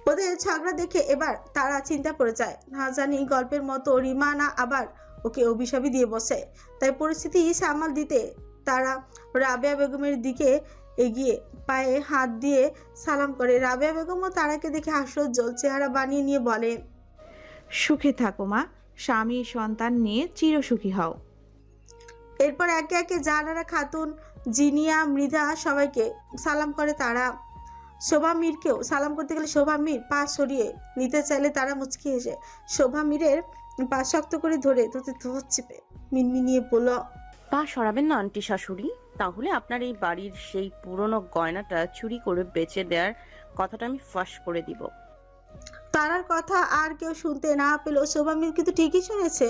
ওদের ঝগড়া দেখে এবার তারা চিন্তা পড়ে যায়, না জানি গল্পের মতো রিমা না আবার ওকে অভিশাপই দিয়ে বসে। তাই পরিস্থিতি সামাল দিতে তারা রাবেয়া বেগমের দিকে এগিয়ে পায়ে হাত দিয়ে সালাম করে। রাবেয়া বেগমও তারাকে দেখে হাস্যোজ্জ্বল চেহারা বানিয়ে নিয়ে বলে, সুখে থাকো মা, স্বামী সন্তান নিয়ে চিরসুখী হও। এরপর একে একে জাহানারা খাতুন, জিনিয়া, মৃধা সবাইকে সালাম করে তারা। শোভা মীরকেও সালাম করতে গেলে শোভা মীর পা সরিয়ে নিতে চাইলে তারা মুচকি হেসে শোভা মীরের পা শক্ত করে ধরে তোতে ধর চেপে মিনমিনিয়ে বলল, পা সরাবেন না আন্টি শাশুড়ি, তাহলে আপনার এই বাড়ির সেই পুরনো গয়নাটা চুরি করে বেচে দেওয়ার কথাটা আমি ফাঁস করে দিব। তারার কথা আর কেউ শুনতে না পেলেও শোভা মীর কিন্তু ঠিকই শুনেছে।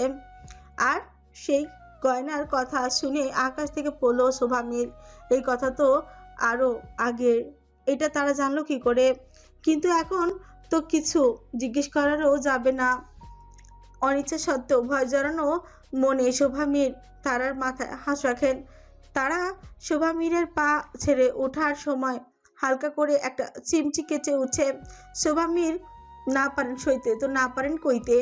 আর সেই গয়নার কথা শুনে আকাশ থেকে পড়লো শোভা মীর। এই কথা তো আরো আগের, এটা তারা জানলো কি করে? কিন্তু এখন তো কিছু জিজ্ঞেস করারও যাবে না। অনিচ্ছা সত্ত্বেও ভয় জড়ানো মনে শোভা মীর তারার মাথায় হাত রাখেন। তারা শোভা মীরের পা ছেড়ে ওঠার সময় হালকা করে একটা চিমটি কেচে উঠে। শোভা মীর না পারেন সইতে তো না পারেন কইতে।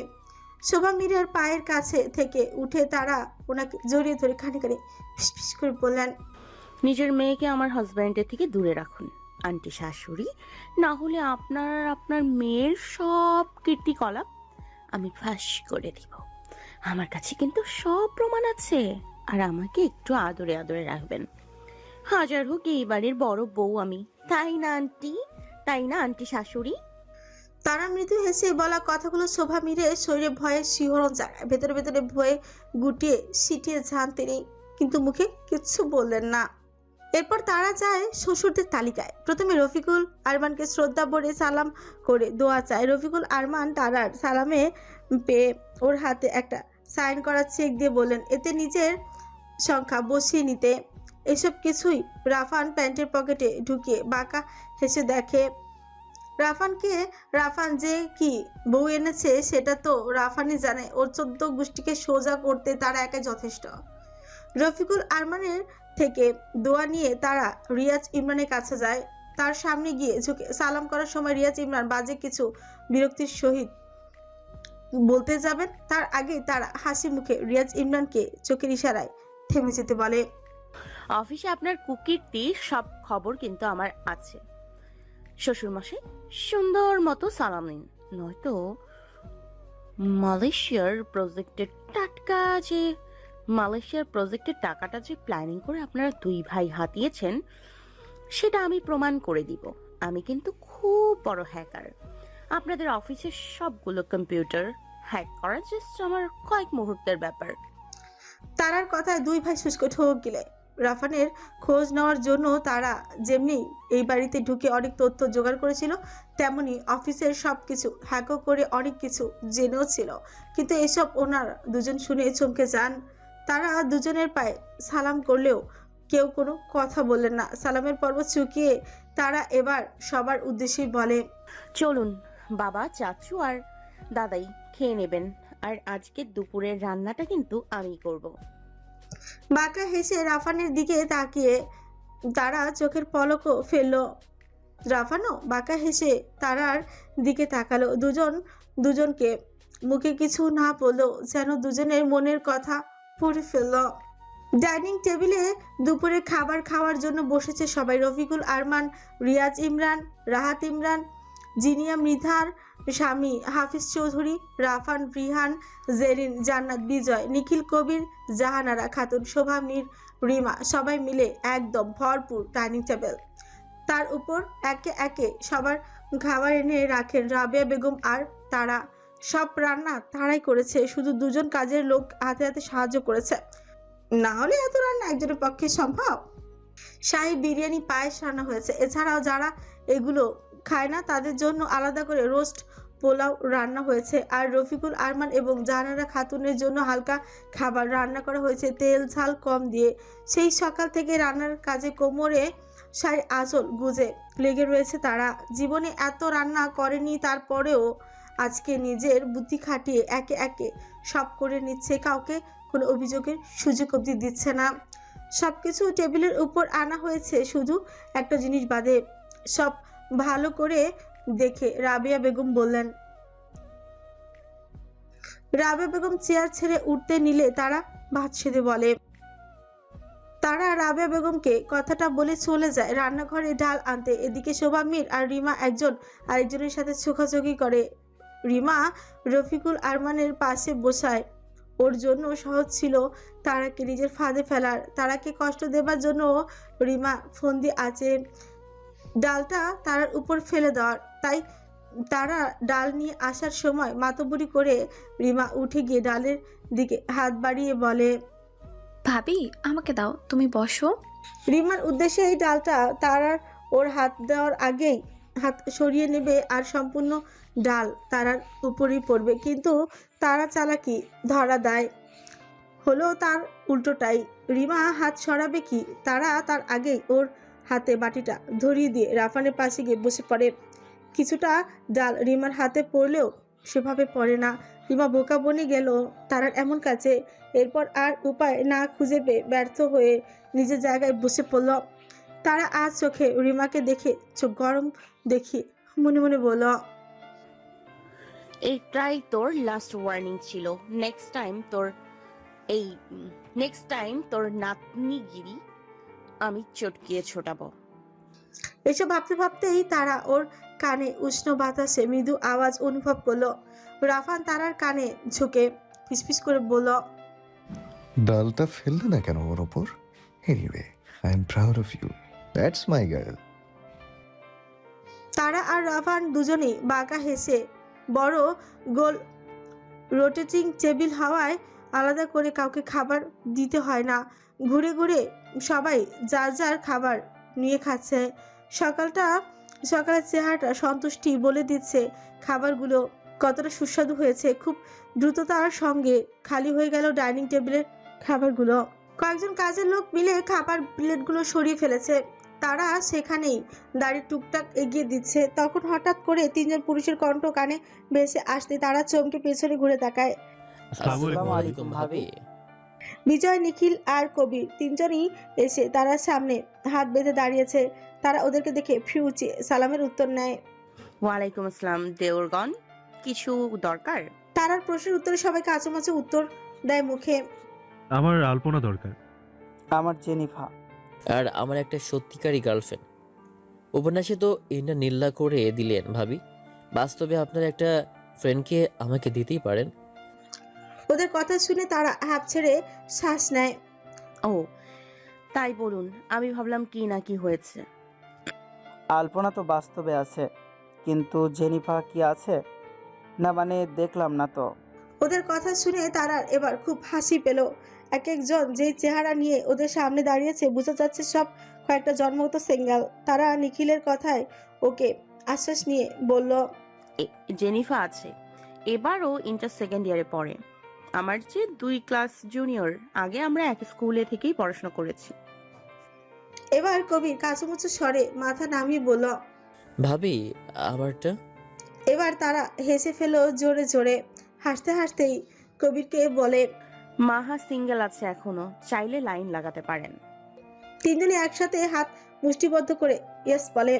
শোভা মীরের পায়ের কাছে থেকে উঠে তারা ওনাকে জড়িয়ে ধরে খানিকানি ফিসফিস করে বললেন, নিজের মেয়েকে আমার হাজব্যান্ডের থেকে দূরে রাখুন আন্টি শাশুড়ি, না হলে আপনার আর আপনার মেয়ের সব কীর্তিকলাপ আমি ফাঁস করে দিব। আমার কাছে কিন্তু সব প্রমাণ আছে, আর আমাকে একটু আদরে আদরে রাখবেন। হাজার হোক এই বাড়ির বড় বউ আমি, তাই না আন্টি? তাই না আন্টি শাশুড়ি? তারা মৃদু হেসে বলা কথাগুলো শোভা মীরের শরীরে ভয়ের শিহরণ জাগায়। ভেতরে ভেতরে ভয়ে গুটিয়ে সিটিয়ে যান তিনি, কিন্তু মুখে কিচ্ছু বললেন না। এরপর তারা যায় শ্বশুরদের তালিকায়। প্রথমে রফিকুল আরমানকে শ্রদ্ধা ভরে সালাম করে দোয়া চায়। রফিকুল আরমান তারার সালামে পেয়ে ওর হাতে একটা সাইন করা চেক দিয়ে বললেন এতে নিজের সংখ্যা বসিয়ে নিতে। এসব কিছুই রাফান প্যান্টের পকেটে ঢুকিয়ে বাঁকা হেসে দেখে। রাফান যে কি বউ এনেছে সেটা তো রাফানই জানে। ওর 14 গোষ্ঠীকে সোজা করতে তারা একাই যথেষ্ট। রফিকুল আরমানের থেকে দোয়া নিয়ে তারা রিয়াজ ইমরানের কাছে যায়। তার সামনে গিয়ে ঝুঁকে সালাম করার সময় রিয়াজ ইমরান বাজে কিছু বিরক্তির সহিত বলতে যাবেন, তার আগে তারা হাসি মুখে রিয়াজ ইমরানকে চোখের ইশারায় থেমে যেতে বলে, অফিসে আপনার কুকীর্তি সব খবর কিন্তু আমার আছে। শ্বশুরমশাই সুন্দর মতো সালাম নিন, নয়তো মালয়েশিয়ার প্রজেক্টের টাকাটা যে প্ল্যানিং করে আপনারা দুই ভাই হাতিয়েছেন সেটা আমি প্রমাণ করে দিব। আমি কিন্তু খুব বড় হ্যাকার। আপনাদের অফিসের সবগুলো কম্পিউটার হ্যাক করা জাস্ট আমার কয়েক মুহূর্তের ব্যাপার। তারার কথায় দুই ভাই শুষ্ক ঠোক গিলে। রাফানের খোঁজ নেওয়ার জন্য তারা যেমনি এই বাড়িতে ঢুকে অনেক তথ্য জোগাড় করেছিল, তেমনি অফিসের সব কিছু হ্যাকও করে অনেক কিছু জেনেও ছিল। কিন্তু এসব ওনার দুজন শুনে চমকে যান। তারা দুজনের পায়ে সালাম করলেও কেউ কোনো কথা বললেন না। সালামের পর্ব চুকিয়ে তারা এবার সবার উদ্দেশ্যেই বলে, চলুন বাবা, চাচু আর দাদাই খেয়ে নেবেন, আর আজকে দুপুরের রান্নাটা কিন্তু আমি করব। বাঁকা হেসে রাফানের দিকে তাকিয়ে তারা চোখের পলকও ফেললো। রাফানও বাঁকা হেসে তারার দিকে তাকালো। দুজনকে মুখে কিছু না বললো, যেন দুজনের মনের কথা পড়ে ফেলল। ডাইনিং টেবিলে দুপুরে খাবার খাওয়ার জন্য বসেছে সবাই। রফিকুল আরমান, রিয়াজ ইমরান, রাহাত ইমরান, জিনিয়া মৃধার স্বামী হাফিজ চৌধুরী, রাফান, রিহান, জেরিন, জান্নাত, বিজয়, নিখিল, কবির, জাহানারা খাতুন, শোভা মীর, রিমা, সবাই মিলে একদম ভরপুর ডাইনিং টেবিল। তার উপর একে একে সবার খাবার এনে রাখেন রাবেয়া বেগম আর তারা। সব রান্না তারাই করেছে, শুধু দুজন কাজের লোক হাতে হাতে সাহায্য করেছে। না হলে এত রান্না একজনের পক্ষে সম্ভব? শাহী বিরিয়ানি, পায়েস রান্না হয়েছে। এছাড়াও যারা এগুলো খায় না তাদের জন্য আলাদা করে রোস্ট পোলাও রান্না হয়েছে। আর রফিকুল আরমান এবং জাহানারা খাতুনের জন্য হালকা খাবার রান্না করা হয়েছে, তেল ঝাল কম দিয়ে। সেই সকাল থেকে রান্নার কাজে কোমরে শাড়ি আঁচল গুজে লেগে রয়েছে তারা। জীবনে এত রান্না করেনি, তারপরেও আজকে নিজের বুদ্ধি খাটিয়ে একে একে সব করে নিচ্ছে। কাউকে কোনো অভিযোগের সুযোগ অবধি দিচ্ছে না। সব কিছু টেবিলের উপর আনা হয়েছে, শুধু একটা জিনিস বাদে। সব ভালো করে দেখে রাবিয়া বেগম বললেন। রাবিয়া বেগম চেয়ার ছেড়ে উঠতে নিলে তারা ভাত সেধে বলে। তারা রাবিয়া বেগমকে কথাটা বলে চলে যায় রান্নাঘরে ডাল আনতে। এদিকে শোভা মীর আর রিমা একজন আরেকজনের সাথে চোখাচোখি করে। রিমা রফিকুল আরমানের পাশে বসায়। ওর জন্য সহজ ছিল তারাকে নিজের ফাঁদে ফেলার। তারাকে কষ্ট দেবার জন্য রিমা ফন্দি আছে ডালটা তারার উপর ফেলে দেওয়ার। তাই তারা ডাল নিয়ে আসার সময় মাতবুরি করে রিমা উঠে গিয়ে ডালের দিকে হাত বাড়িয়ে বলে, ভাবি আমাকে দাও, তুমি বসো। রিমার উদ্দেশ্যে এই ডালটা তারার ওর হাত দেওয়ার আগেই হাত সরিয়ে নেবে আর সম্পূর্ণ ডাল তারার উপরই পড়বে। কিন্তু তারা চালাকি ধরা দেয় হলো তার উল্টোটাই। রিমা হাত সরাবে কি, তারা তার আগেই ওর হাতে বাটিটা ধরিয়ে দিয়ে রাফানের পাশে গিয়ে বসে পড়ে। কিছুটা ডাল রিমার হাতে পড়লেও সেভাবে পড়ে না। রিমা বোকা বনে গেল তারার এমন কাছে। এরপর আর উপায় না খুঁজে পেয়ে ব্যর্থ হয়ে নিজের জায়গায় বসে পড়ল। তারা আজ চোখে রিমাকে দেখে চোখ গরম দেখি মনে মনে বলল, এইটাই তোর লাস্ট ওয়ার্নিং ছিল। নেক্সট টাইম তোর নাতনিগিরি আমি চটকিয়ে ছোটাবো। এসব ভাবতে ভাবতেই তারা ওর কানে উষ্ণ বাতাসে মৃদু আওয়াজ অনুভব করলো। রাফান তারার কানে ঝুঁকে ফিসফিস করে বলল, ডালটা ফেললে না কেন ওর ওপর? Anyway, I am proud of you, that's my girl. তারা আর রাফান দুজনেই বাঁকা হেসে বড় গোল রোটেটিং টেবিল হওয়ায় আলাদা করে কাউকে খাবার দিতে হয় না। ঘুরে ঘুরে সবাই যার যার খাবার নিয়ে খাচ্ছে। সকালের চেহারাটা সন্তুষ্টি বলে দিচ্ছে খাবারগুলো কতটা সুস্বাদু হয়েছে। খুব দ্রুততার সঙ্গে খালি হয়ে গেল ডাইনিং টেবিলের খাবারগুলো। কয়েকজন কাজের লোক মিলে খাবার প্লেটগুলো সরিয়ে ফেলেছে। তারা সেখানেই দাঁড়িয়ে টুকটাক এগিয়ে দিচ্ছে। তখন হঠাৎ করে তিনজন পুরুষের কণ্ঠ কানে ভেসে আসতে তারা চমকে পেছনে ঘুরে তাকায়। আসসালামু আলাইকুম ভাবি। বিজয়, নিখিল আর কবির তিনজনই এসে তারার সামনে হাত বেঁধে দাঁড়িয়েছে। তারা ওদেরকে দেখে ফিউচে সালামের উত্তর নেয়। ওয়ালাইকুম আসসালাম দেওরগণ, কিছু দরকার? তারার প্রশ্নের উত্তরে সবাই কাঁচুমাচু উত্তর দেয় মুখে। আমার আলপনা দরকার। আমার জেনিফা। আর আমার একটা সত্যিকারই গার্লফ্রেন্ড। উপন্যাসে তো এটা নিল্লা করে দিলেন ভাবি, বাস্তবে আপনার একটা ফ্রেন্ডকে আমাকে দিতেই পারেন। ওদের কথা শুনে তারা হাঁপ ছেড়ে শ্বাস নেয়। ও তাই বলুন, আমি ভাবলাম কি না কি হয়েছে। আলপনা তো বাস্তবে আছে, কিন্তু জেনিফা কি আছে না, মানে দেখলাম না তো। ওদের কথা শুনে তারার এবার খুব হাসি পেল। এক একজন যেই চেহারা নিয়ে ওদের সামনে দাঁড়িয়েছে বোঝা যাচ্ছে সব কয়েকটা জন্মগত সিঙ্গেল। তারা নিখিলের কথায় ওকে আশ্বাস নিয়ে বলল, জেনিফা আছে, এবারও ইন্টার সেকেন্ড ইয়ারে পড়ে। আমার যে 2 ক্লাস জুনিয়র। আগে আমরা এক স্কুলে থেকেই পড়াশোনা করেছি। এবার কবির কাঁচুমুচু স্বরে মাথা নামিয়ে বলল। ভাবি আমারটা। এবার তারা হেসে ফেল জোরে জোরে। হাসতে হাসতেই কবিরকে বলে, মাহা সিঙ্গেল আছে এখনো, চাইলে লাইন লাগাতে পারেন। তিনজনই একসাথে হাত মুষ্টিবদ্ধ করে ইয়েস বলে।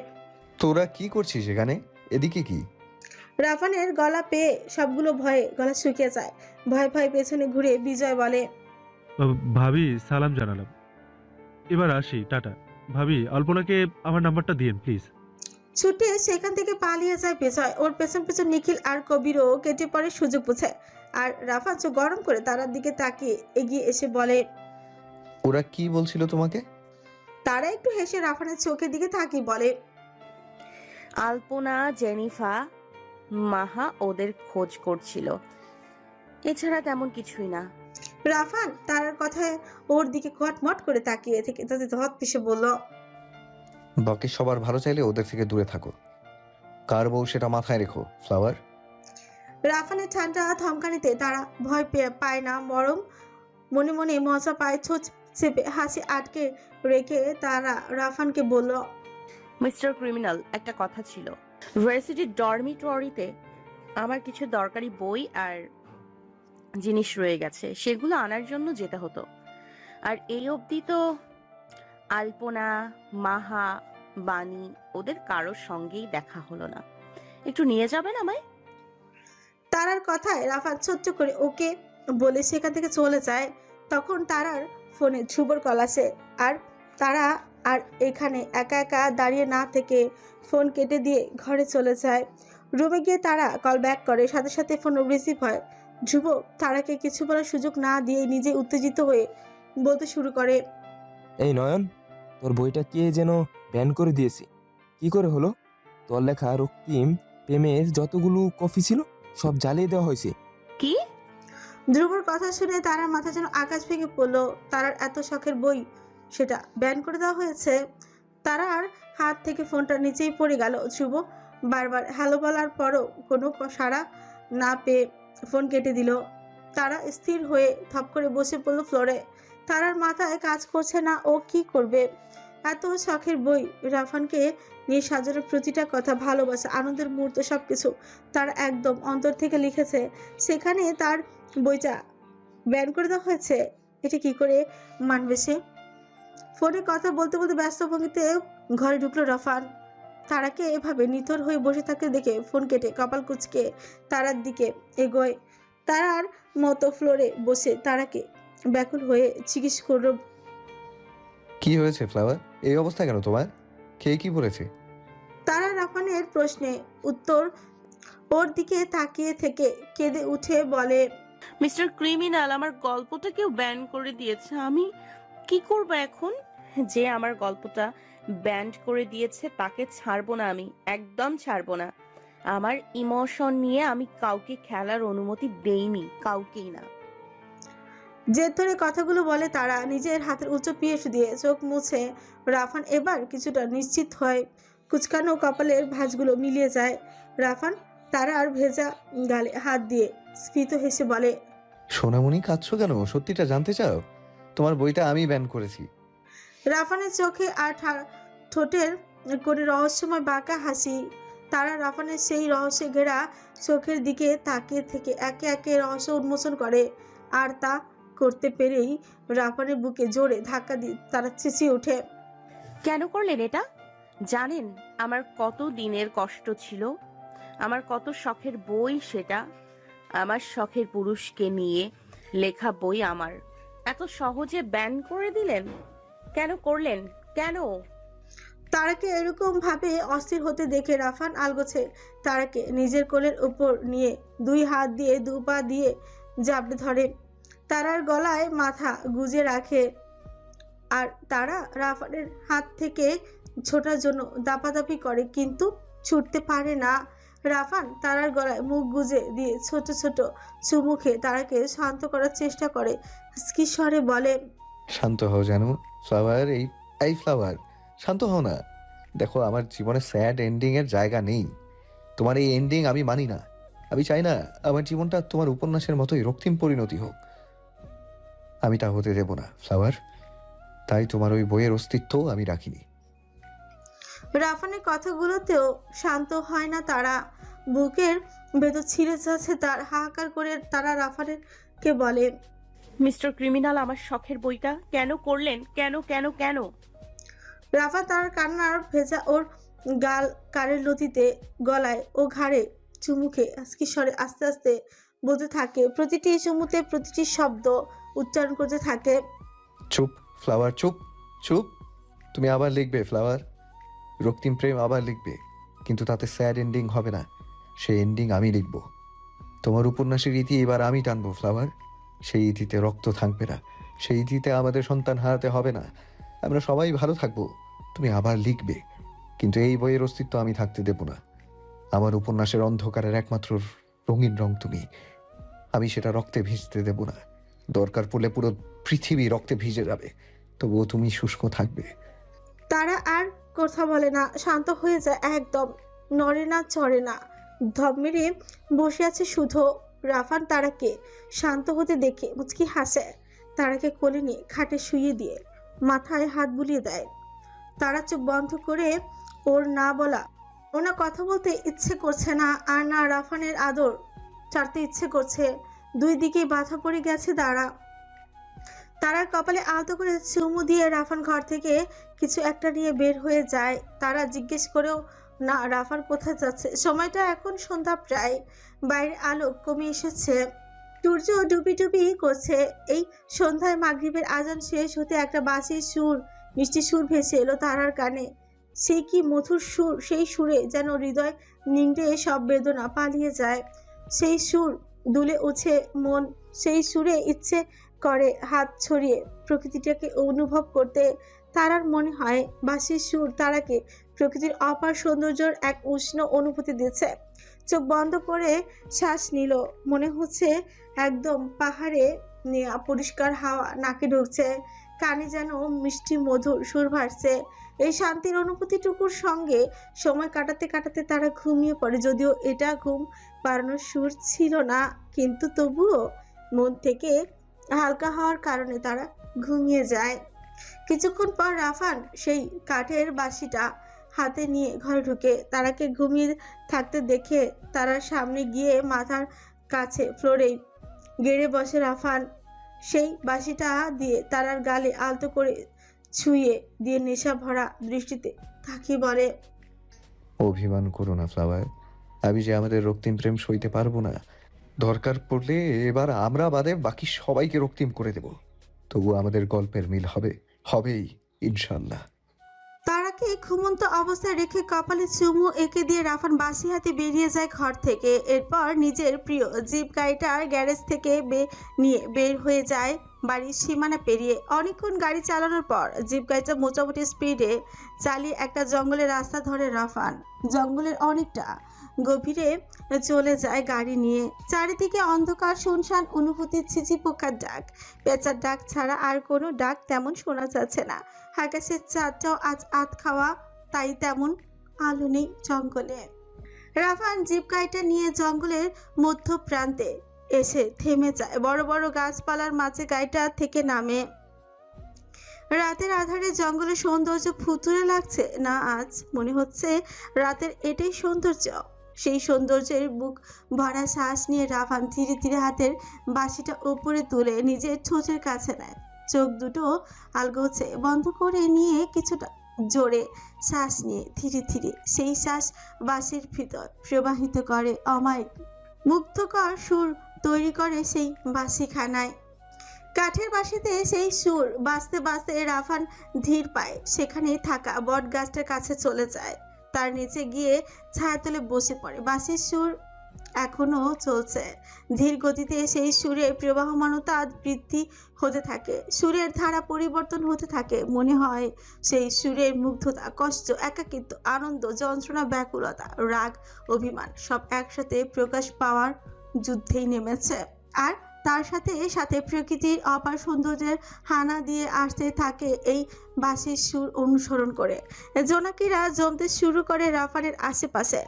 তোরা কি করছিস এখানে? এদিকে কি? রাফানের গলা পেয়ে সবগুলো ভয়ে গলা শুকিয়ে যায়। ভয় ভয় পেছনে ঘুরে বিজয় বলে, ভাবি সালাম জানালাম, এবার আসি, টাটা। ভাবি আলপনাকে আমার নাম্বারটা দিয়েন প্লিজ। ছুটে সেখান থেকে পালিয়ে যায় বিজয়। ওর পেছন পেছন নিখিল আর কবিরও কেটে পড়ে সুযোগ বুঝে। আর রাফা চোখ গরম করে তারার দিকে তাকিয়ে এগিয়ে এসে বলে, ওরা কি বলছিল তোমাকে? তারা একটু হেসে রাফানের চোখের দিকে তাকিয়ে বলে, আলপনা, জেনিফা, মাহা ওদের খোঁজ করছিল, এছাড়া তেমন কিছুই না। রাফান তারার কথায় ওর দিকে কটমট করে তাকিয়ে থেকে তাতে ধত পিষে বলল, বাকি সবার ভালো চাইলে ওদের থেকে দূরে থাকো। কার বউ সেটা মাথায় রেখো, ফ্লাওয়ার। রাফানের ঠান্ডা ধমকানিতে তারা ভয় পায় না, বরং মনে মনে মজা পায়। ছোট চেপে হাসি আটকে রেখে তারা রাফানকে বলল, মিস্টার ক্রিমিনাল, একটা কথা ছিল। ভার্সিটির ডরমিটরিতে আমার কিছু দরকারি বই আর জিনিস রয়ে গেছে, সেগুলো আনার জন্য যেতে হতো। আর এই অবধি তো আলপনা, মাহা, বাণী ওদের কারোর সঙ্গেই দেখা হলো না। একটু নিয়ে যাবেন আমায়? তারার কথায় রাফাত ছোট্ট করে ওকে বলে সেখান থেকে চলে যায়। তখন তারার ফোনে ধ্রুবর কল আসে, আর তারা আর এখানে একা একা দাঁড়িয়ে না থেকে ফোন কেটে দিয়ে ঘরে চলে যায়। রুমে গিয়ে তারা কল ব্যাক করে, সাথে সাথে ফোন রিসিভ হয়। ধ্রুব তারাকে কিছু বলার সুযোগ না দিয়ে নিজে উত্তেজিত হয়ে বলতে শুরু করে। এই নয়ন, তোর বইটা কে যেন ব্যান করে দিয়েছে। কি করে হলো? তোর লেখা রক্তিম প্রেমের যতগুলো কপি ছিল সব জ্বালিয়ে দেওয়া হয়েছে। কি? ধ্রুবর কথা শুনে তারার মাথা যেন আকাশ ভেঙে পড়লো। তারার এত শখের বই, সেটা ব্যান করে দেওয়া হয়েছে। তারার হাত থেকে ফোনটা নিচেই পড়ে গেল। ধ্রুব বারবার হ্যালো বলার পরও কোনো সাড়া না পেয়ে ফোন কেটে দিল। তারা স্থির হয়ে থপ করে বসে পড়ল ফ্লোরে। তারার মাথায় কাজ করছে না ও কি করবে। এত শখের বই, রাফানকে নিয়ে সাজানোর প্রতিটা কথা, ভালোবাসা, আনন্দের মুহূর্ত, সবকিছু তার একদম অন্তর থেকে লিখেছে, সেখানে তার বইটা ব্যান করে দেওয়া হয়েছে। এটা কি করে মানবে সে? ফোনে কথা বলতে বলতে ব্যস্ত ভঙ্গিতে ঘরে ঢুকলো রাফান। তারাকে এভাবে নিথর হয়ে বসে থাকতে দেখে ফোন কেটে কপাল কুঁচকে তারার দিকে এগোয়। তারার মতো ফ্লোরে বসে তারাকে ব্যাকুল হয়ে জিজ্ঞেস করলো, কি হয়েছে ফ্লাওয়ার? এই অবস্থা কেন তোমার? কে কি বলেছে? তারা রাফানের প্রশ্নে উত্তর ওর দিকে তাকিয়ে থেকে কেঁদে উঠে বলে, মিস্টার ক্রিমিনাল, আমার গল্পটা কেউ ব্যান করে দিয়েছে। আমি কি করব এখন? যে আমার গল্পটা ব্যান্ড করে দিয়েছে তাকে ছাড়বো না, আমি একদম ছাড়বো না। আমার ইমোশন নিয়ে আমি কাউকে খেলার অনুমতি দেইনি, কাউকেই না। জেদ ধরে কথাগুলো বলে তারা, নিজের হাতের উচ্চ পিএস দিয়ে চোখ মুছে। রাফান এবার কিছুটা নিশ্চিত হয়। কুচকানো কপালের ভাঁজগুলো মিলিয়ে যায়। রাফান তারার ভেজা গালে হাত দিয়ে স্ফীত হেসে বলে, সোনামণি, কাঁদছো কেন? সত্যিটা জানতে চাও? তোমার বইটা আমি ব্যান করেছি। রাফানের চোখে আর ঠোঁটের করে রহস্যময় বাঁকা হাসি। তারা রাফানের সেই রহস্যে ঘেরা চোখের দিকে তাকিয়ে থেকে একে একে রহস্য উন্মোচন করে। আর তা করতে পেরেই রাফানের বুকে জোরে ধাক্কা দিয়ে তারা চেঁচিয়ে ওঠে, কেন করলেন এটা? জানেন আমার কত দিনের কষ্ট ছিল, আমার কত শখের বই সেটা, আমার শখের পুরুষকে নিয়ে লেখা বই আমার এত সহজে ব্যান করে দিলেন? কেন করলেন? কেন? তারাকে এরকম ভাবে অস্থির হতে দেখে রাফান আলগোছে তারাকে নিজের কোলের উপর নিয়ে দুই হাত দিয়ে দু পা দিয়ে জাবড়ে ধরে। তারার গলায় মাথা গুজে রাখে। আর তারা রাফানের হাত থেকে ছোটার জন্য দাপাদাপি করে, কিন্তু ছুটতে পারে না। রাফান তারার গলায় মুখ গুজে দিয়ে ছোট ছোট চুমু খেয়ে তারাকে শান্ত করার চেষ্টা করে। হাসকি স্বরে বলে, শান্ত হও জানো ফ্লাওয়ার। এই ফ্লাওয়ার, শান্ত হও না। দেখো, আমার জীবনে স্যাড এন্ডিং এর জায়গা নেই। তোমার এই এন্ডিং আমি মানি না। আমি চাই না আমার জীবনটা তোমার উপন্যাসের মতোই রক্তিম পরিণতি হোক। আমি তা হতে দেব না ফ্লাওয়ার। তাই তোমার ওই বইয়ের অস্তিত্ব আমি রাখিনি। রাফানের কথাগুলোতেও শান্ত হয় না তারা। বুকের ভেতর ছিঁড়ে যাচ্ছে তার। হাহাকার করে তারা রাফানের কে বলে, মিস্টার ক্রিমিনাল, আমার শখের বইটা কেন করলেন? কেন কেন কেন? রাফা তার কান্নার ভেজা ওর গাল কারের লতিতে, গলায় ও ঘাড়ে চুমুকে আজকি স্বরে আস্তে আস্তে বলতে থাকে। প্রতিটি চুমুতে প্রতিটি শব্দ উচ্চারণ করতে থাকে, চুপ ফ্লাওয়ার, চুপ চুপ। তুমি আবার লিখবে ফ্লাওয়ার, রক্তিম প্রেম আবার লিখবে, কিন্তু তাতে স্যাড এন্ডিং হবে না। সেই এন্ডিং আমি লিখব। তোমার উপন্যাসের ইতি এবার আমি টানবো ফ্লাওয়ার। সেই ইতিতে রক্ত থাকবে না, সেই ইতিতে আমাদের সন্তান হারাতে হবে না। আমরা সবাই ভালো থাকবো। তুমি আবার লিখবে, কিন্তু এই বইয়ের অস্তিত্ব আমি থাকতে দেব না। আমার উপন্যাসের অন্ধকারের একমাত্র রঙিন রং তুমি। আমি সেটা রক্তে ভিজতে দেব না। দরকার পড়লে পুরো পৃথিবী রক্তে ভিজে যাবে, তবুও তুমি শুষ্ক থাকবে। তারা আর কথা বলে না, শান্ত হয়ে যায় একদম। নড়ে না, চড়ে না, ধপ মেরে বসে আছে শুধু। রাফান তারাকে শান্ত হতে দেখে মুচকি হাসে। তারাকে কোলে নিয়ে খাটে শুইয়ে দিয়ে মাথায় হাত বুলিয়ে দেয়। তারা চোখ বন্ধ করে ওর না বলা, ওনা কথা বলতে ইচ্ছে করছে না, আর না রাফানের আদর ছাড়তে ইচ্ছে করছে। দুই দিকেই বাধা পড়ে গেছে তারা। তারার কপালে আলতো করে চুমু দিয়ে রাফান ঘর থেকে কিছু একটা নিয়ে বের হয়ে যায়। তারা জিজ্ঞেস করেও না রাফান কোথায় যাচ্ছে। সময়টা এখন সন্ধ্যা প্রায়, বাইরে আলো কমে এসেছে, সূর্য ডুবি ডুবি করছে। এই সন্ধ্যায় মাগরিবের আজান শেষ হতে একটা বাঁশির সুর, মিষ্টি সুর ভেসে এলো তারার কানে। সেই কি মধুর সুর, সেই সুরে যেন হৃদয় নিংড়ে সব বেদনা পালিয়ে যায়। সেই সুর দুলে উঠে মন, সেই সুরে ইচ্ছে করে হাত ছড়িয়ে প্রকৃতিটাকে অনুভব করতে। তারার মনে হয় বাঁশির সুর তারাকে প্রকৃতির অপার সৌন্দর্যের এক উষ্ণ অনুভূতি দিচ্ছে। চোখ বন্ধ করে শ্বাস নিল, মনে হচ্ছে একদম পাহাড়ে নেওয়া পরিষ্কার হাওয়া নাকে ঢুকছে, কানে যেন মিষ্টি মধুর সুর ভাসছে। এই শান্তির অনুভূতিটুকুর সঙ্গে সময় কাটাতে কাটাতে তারা ঘুমিয়ে পড়ে। যদিও এটা ঘুম পাড়ানোর সুর ছিল না, কিন্তু তবুও মন থেকে হালকা হওয়ার কারণে তারা ঘুমিয়ে যায়। কিছুক্ষণ পর রাফান সেই কাঠের বাঁশিটা হাতে নিয়ে ঘরে ঢুকে তারাকে ঘুমিয়ে থাকতে দেখে তারার সামনে গিয়ে মাথার কাছে ফ্লোরেই গেড়ে বসে রাফান। সেই বাঁশিটা দিয়ে তারার গালে আলতো করে ছুঁয়ে দিয়ে নেশা ভরা দৃষ্টিতে তাকিয়ে বলে, অভিমান করো না ফ্লাওয়ার, আমি যে আমাদের রক্তিম প্রেম সইতে পারবো না। দরকার পড়লে এবার আমরা বাদে বাকি সবাইকে রক্তিম করে দেব, তবু আমাদের গল্পের মিল হবে, হবেই ইনশাল্লাহ। তারাকে ঘুমন্ত অবস্থায় রেখে কপালে চুমু এঁকে দিয়ে রাফান বাঁশি হাতে বেরিয়ে যায় ঘর থেকে। এরপর নিজের প্রিয় জিপ গাড়িটার গ্যারেজ থেকে নিয়ে বের হয়ে যায় বাড়ির সীমানা পেরিয়ে। অনেকক্ষণ গাড়ি চালানোর পর জিপ গাড়িটা মোটামুটি স্পিডে চালিয়ে একটা জঙ্গলের রাস্তা ধরে রাফান। জঙ্গলের অনেকটা গভীরে চলে যায় গাড়ি নিয়ে। চারিদিকে অন্ধকার, শুনশান অনুভূতির ছিচি পোকার ডাক, পেঁচার ডাক ছাড়া আর কোনো ডাক তেমন শোনা যাচ্ছে না। আকাশের চাঁদটাও আজ আত খাওয়া, তাই তেমন আলো নেই জঙ্গলে। রাফান জিপ গাড়িটা নিয়ে জঙ্গলের মধ্য প্রান্তে এসে থেমে যায়। বড় বড় গাছপালার মাঝে গাড়িটা থেকে নামে। রাতের আধারে জঙ্গলের সৌন্দর্য ফুতুরে লাগছে না আজ, মনে হচ্ছে রাতের এটাই সৌন্দর্য। সেই সৌন্দর্যের বুক ভরা শ্বাস নিয়ে রাফান ধীরে ধীরে হাতের বাঁশিটা উপরে তুলে নিজের ঠোঁটের কাছে নেয়। চোখ দুটো আলগোছে বন্ধ করে নিয়ে কিছুটা জোরে শ্বাস নিয়ে ধীরে ধীরে সেই শ্বাস বাঁশির ভিতর প্রবাহিত করে। অমায়িক মুগ্ধকর সুর তৈরি করে সেই বাঁশিখানায়। কাঠের বাঁশিতে সেই সুর বাজতে বাজতে রাফান ধীর পায় সেখানে থাকা বট গাছটার কাছে চলে যায়। তার নিচে গিয়ে ছায়াতলে বসে পড়ে। বাঁশির সুর এখনো চলছে, ধীর গতিতে সেই সুরের প্রবাহমানতা বৃদ্ধি হতে থাকে, সুরের ধারা পরিবর্তন হতে থাকে। মনে হয় সেই সুরের মুগ্ধতা, কষ্ট, একাকিত্ব, আনন্দ, যন্ত্রণা, ব্যাকুলতা, রাগ, অভিমান সব একসাথে প্রকাশ পাওয়ার যুদ্ধেই নেমেছে। আর তার সাথে সাথে প্রকৃতির অপার সৌন্দর্যের হানা দিয়ে আসতে থাকে এই বাঁশির সুর অনুসরণ করে। জোনাকিরা জমতে শুরু করে রাফানের আশেপাশে।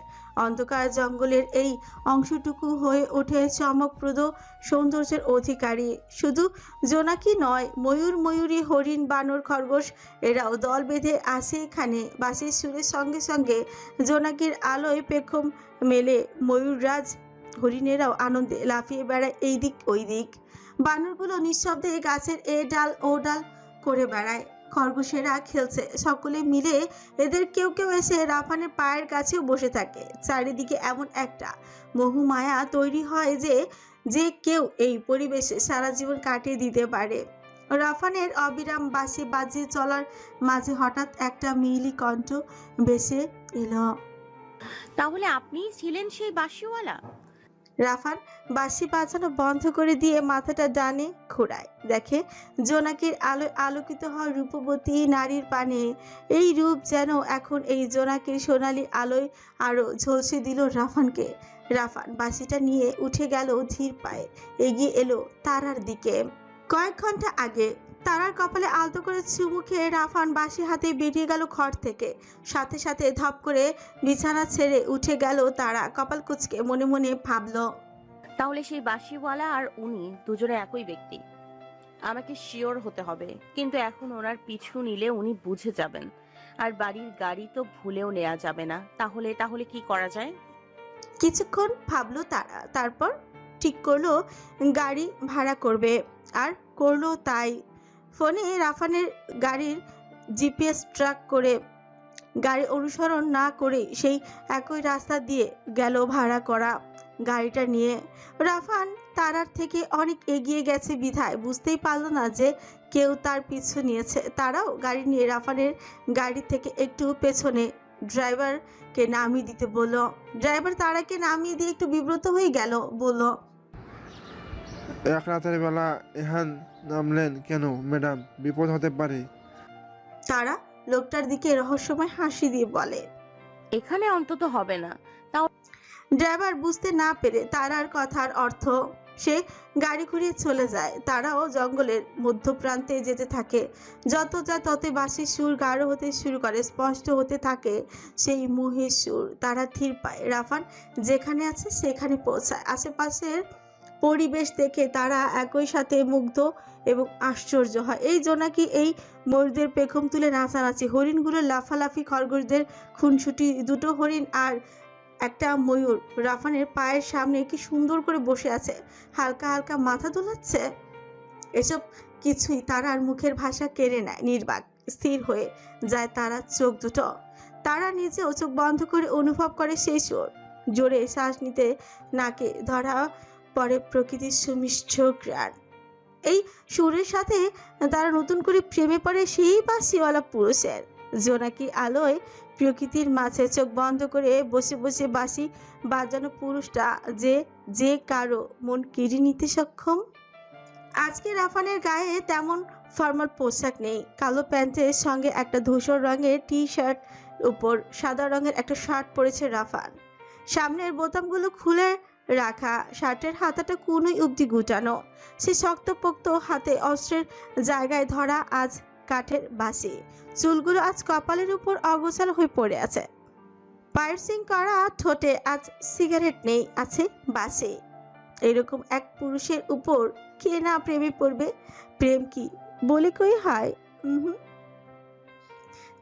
অন্ধকার জঙ্গলের এই অংশটুকু হয়ে ওঠে চমকপ্রদ সৌন্দর্যের অধিকারী। শুধু জোনাকি নয়, ময়ূর, ময়ূরী, হরিণ, বানর, খরগোশ এরাও দল বেঁধে আসে এখানে। বাঁশির সুরের সঙ্গে সঙ্গে জোনাকির আলোয় পেখম মেলে, ময়ূররাজ হরিণেরাও আনন্দে লাফিয়ে বেড়ায় এই দিক ওই দিক। বানরগুলো নিঃশব্দে গাছের এ ডাল ও ডাল করে বেড়ায়। খরগোশেরা খেলছে, সকলে মিলে এদের কেউ কেউ এসে রাফানের পায়ের কাছেও বসে থাকে। চারিদিকে এমন একটা মোহমায়া তৈরি হয় যে কেউ এই পরিবেশে সারা জীবন কাটিয়ে দিতে পারে। রাফানের অবিরাম বাঁশি বাজিয়ে চলার মাঝে হঠাৎ একটা মিলি কণ্ঠ ভেসে এলো। তাহলে আপনিই ছিলেন সেই বাঁশিওয়ালা? রাফান বাঁশি বাজানো বন্ধ করে দিয়ে মাথাটা ডানে ঘোরায়, দেখে জোনাকির আলোয় আলোকিত হওয়া রূপবতী নারীর পানে। এই রূপ যেন এখন এই জোনাকির সোনালি আলোয় আরো ঝলসে দিল রাফানকে। রাফান বাঁশিটা নিয়ে উঠে গেল, ধীর পায়ে এগিয়ে এলো তারার দিকে। কয়েক ঘন্টা আগে তারার কপালে আলতো করে চুমু খেয়ে রাফান বাঁশি হাতে বেরিয়ে গেল ঘর থেকে। সাথে সাথে ধপ করে বিছানা ছেড়ে উঠে গেল তারা। কপাল কুঁচকে মনে মনে ভাবল, তাহলে সেই বাঁশিওয়ালা আর উনি দুজনে একই ব্যক্তি। আমাকে শিওর হতে হবে, কিন্তু এখন ওনার পিছু নিলে উনি বুঝে যাবেন, আর বাড়ির গাড়ি তো ভুলেও নেওয়া যাবে না। তাহলে কি করা যায়? কিছুক্ষণ ভাবলো তারা, তারপর ঠিক করলো গাড়ি ভাড়া করবে। আর করলো তাই। ফোনে রাফানের গাড়ির জিপিএস ট্র্যাক করে গাড়ি অনুসরণ না করে সেই একই রাস্তা দিয়ে গেল ভাড়া করা গাড়িটা নিয়ে। রাফান তারার থেকে অনেক এগিয়ে গেছে বিধায় বুঝতেই পারল না যে কেউ তার পিছু নিয়েছে। তারাও গাড়ি নিয়ে রাফানের গাড়ি থেকে একটু পেছনে ড্রাইভারকে নামিয়ে দিতে বলল। ড্রাইভার তারাকে নামিয়ে দিয়ে একটু বিব্রত হয়ে গেল, বলল, এক রাতের বেলা এখান নামলেন কেন ম্যাডাম? বিপদ হতে পারে। তারা লোকটার দিকে রহস্যময় হাসি দিয়ে বলে। এখানে অন্তত হবে না। ড্রাইভার বুঝতে না পেরে তারার কথার অর্থ সে গাড়ি ঘুরিয়ে চলে যায়। তারাও জঙ্গলের মধ্যপ্রান্তে যেতে থাকে। যত যায় ততই বাঁশির সুর গাঢ় হতে শুরু করে, স্পষ্ট হতে থাকে সেই মোহের সুর। তারা ধীর পায় রাফান যেখানে আছে সেখানে পৌঁছায়। আশেপাশের পরিবেশ দেখে তারা একই সাথে মুগ্ধ এবং আশ্চর্য হয়। এই জোনাকি, এই ময়ূরদের পেখম তুলে নাচানাচি, হরিণগুলোর লাফালাফি, খরগোশদের খুনসুটি, দুটো হরিণ আর একটা ময়ূর রাফানের পায়ের সামনে কি সুন্দর করে বসে আছে, হালকা হালকা মাথা দোলাচ্ছে। এসব কিছুই তারার মুখের ভাষা কেড়ে নেয়। নির্বাক স্থির হয়ে যায় তারার চোখ দুটো। তারা নিজেও চোখ বন্ধ করে অনুভব করে সেই সুর। জোরে শ্বাস নিতে নাকে ধরা পরে প্রকৃতির সুমিষ্ট ঘ্রাণ। এই সুরের সাথে তারা নতুন করে প্রেমে পড়ে সেই বাঁশিওয়ালা পুরুষের। জোনাকি আলোয় প্রকৃতির মাঝে চোখ বন্ধ করে বসে বসে বাঁশি বাজানো পুরুষটা যে কারো মন কেড়ে নিতে সক্ষম। আজকে রাফানের গায়ে তেমন ফর্মাল পোশাক নেই। কালো প্যান্টের সঙ্গে একটা ধূসর রঙের টি শার্ট, উপর সাদা রঙের একটা শার্ট পরেছে রাফান। সামনের বোতামগুলো খুলে রাখা, শার্টের হাতাটা কোনোই অবধি গুটানো। সে শক্তপোক্ত হাতে অস্ত্রের জায়গায় ধরা আজ কাঠের বাঁশি। চুলগুলো আজ কপালের উপর অগোছালো হয়ে পড়ে আছে। পার্সিং করা ঠোঁটে আজ সিগারেট নেই, আছে বাঁশি। এরকম এক পুরুষের উপর কে না প্রেমে পড়বে? প্রেম কি বলে কই হয়?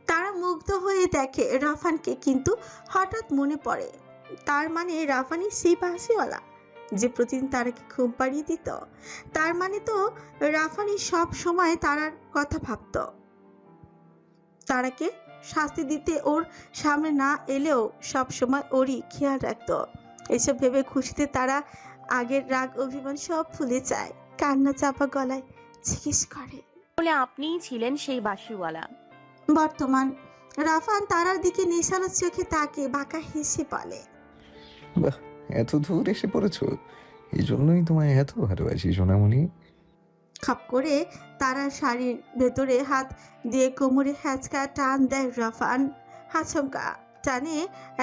তারা মুগ্ধ হয়ে দেখে রাফানকে, কিন্তু হঠাৎ মনে পড়ে তার মানে রাফানি সেই বাঁশিওয়ালা যে প্রতিদিন তারাকে ঘুম পাড়িয়ে দিত। তার মানে তো রাফানি সব সময় তারার কথা ভাবত, তারাকে শাস্তি দিতে ওর সামনে না এলেও সব সময় ওরই খেয়াল রাখত। এসব ভেবে খুশিতে তারা আগের রাগ অভিমান সব ভুলে যায়। কান্না চাপা গলায় জিজ্ঞেস করে, বলে আপনিই ছিলেন সেই বাঁশিওয়ালা? বর্তমান। রাফান তারার দিকে নেশালো চোখে তাকে বাঁকা হেসে বলে, বাহ, এত দূর এসে পড়েছো, এই জন্যই তোমায় এত ভালোবাসি সোনামণি। খপ করে তারার শাড়ির ভেতরে হাত দিয়ে কোমরে হ্যাঁচকা টান দেয় রাফান। হাঁচমকা টানে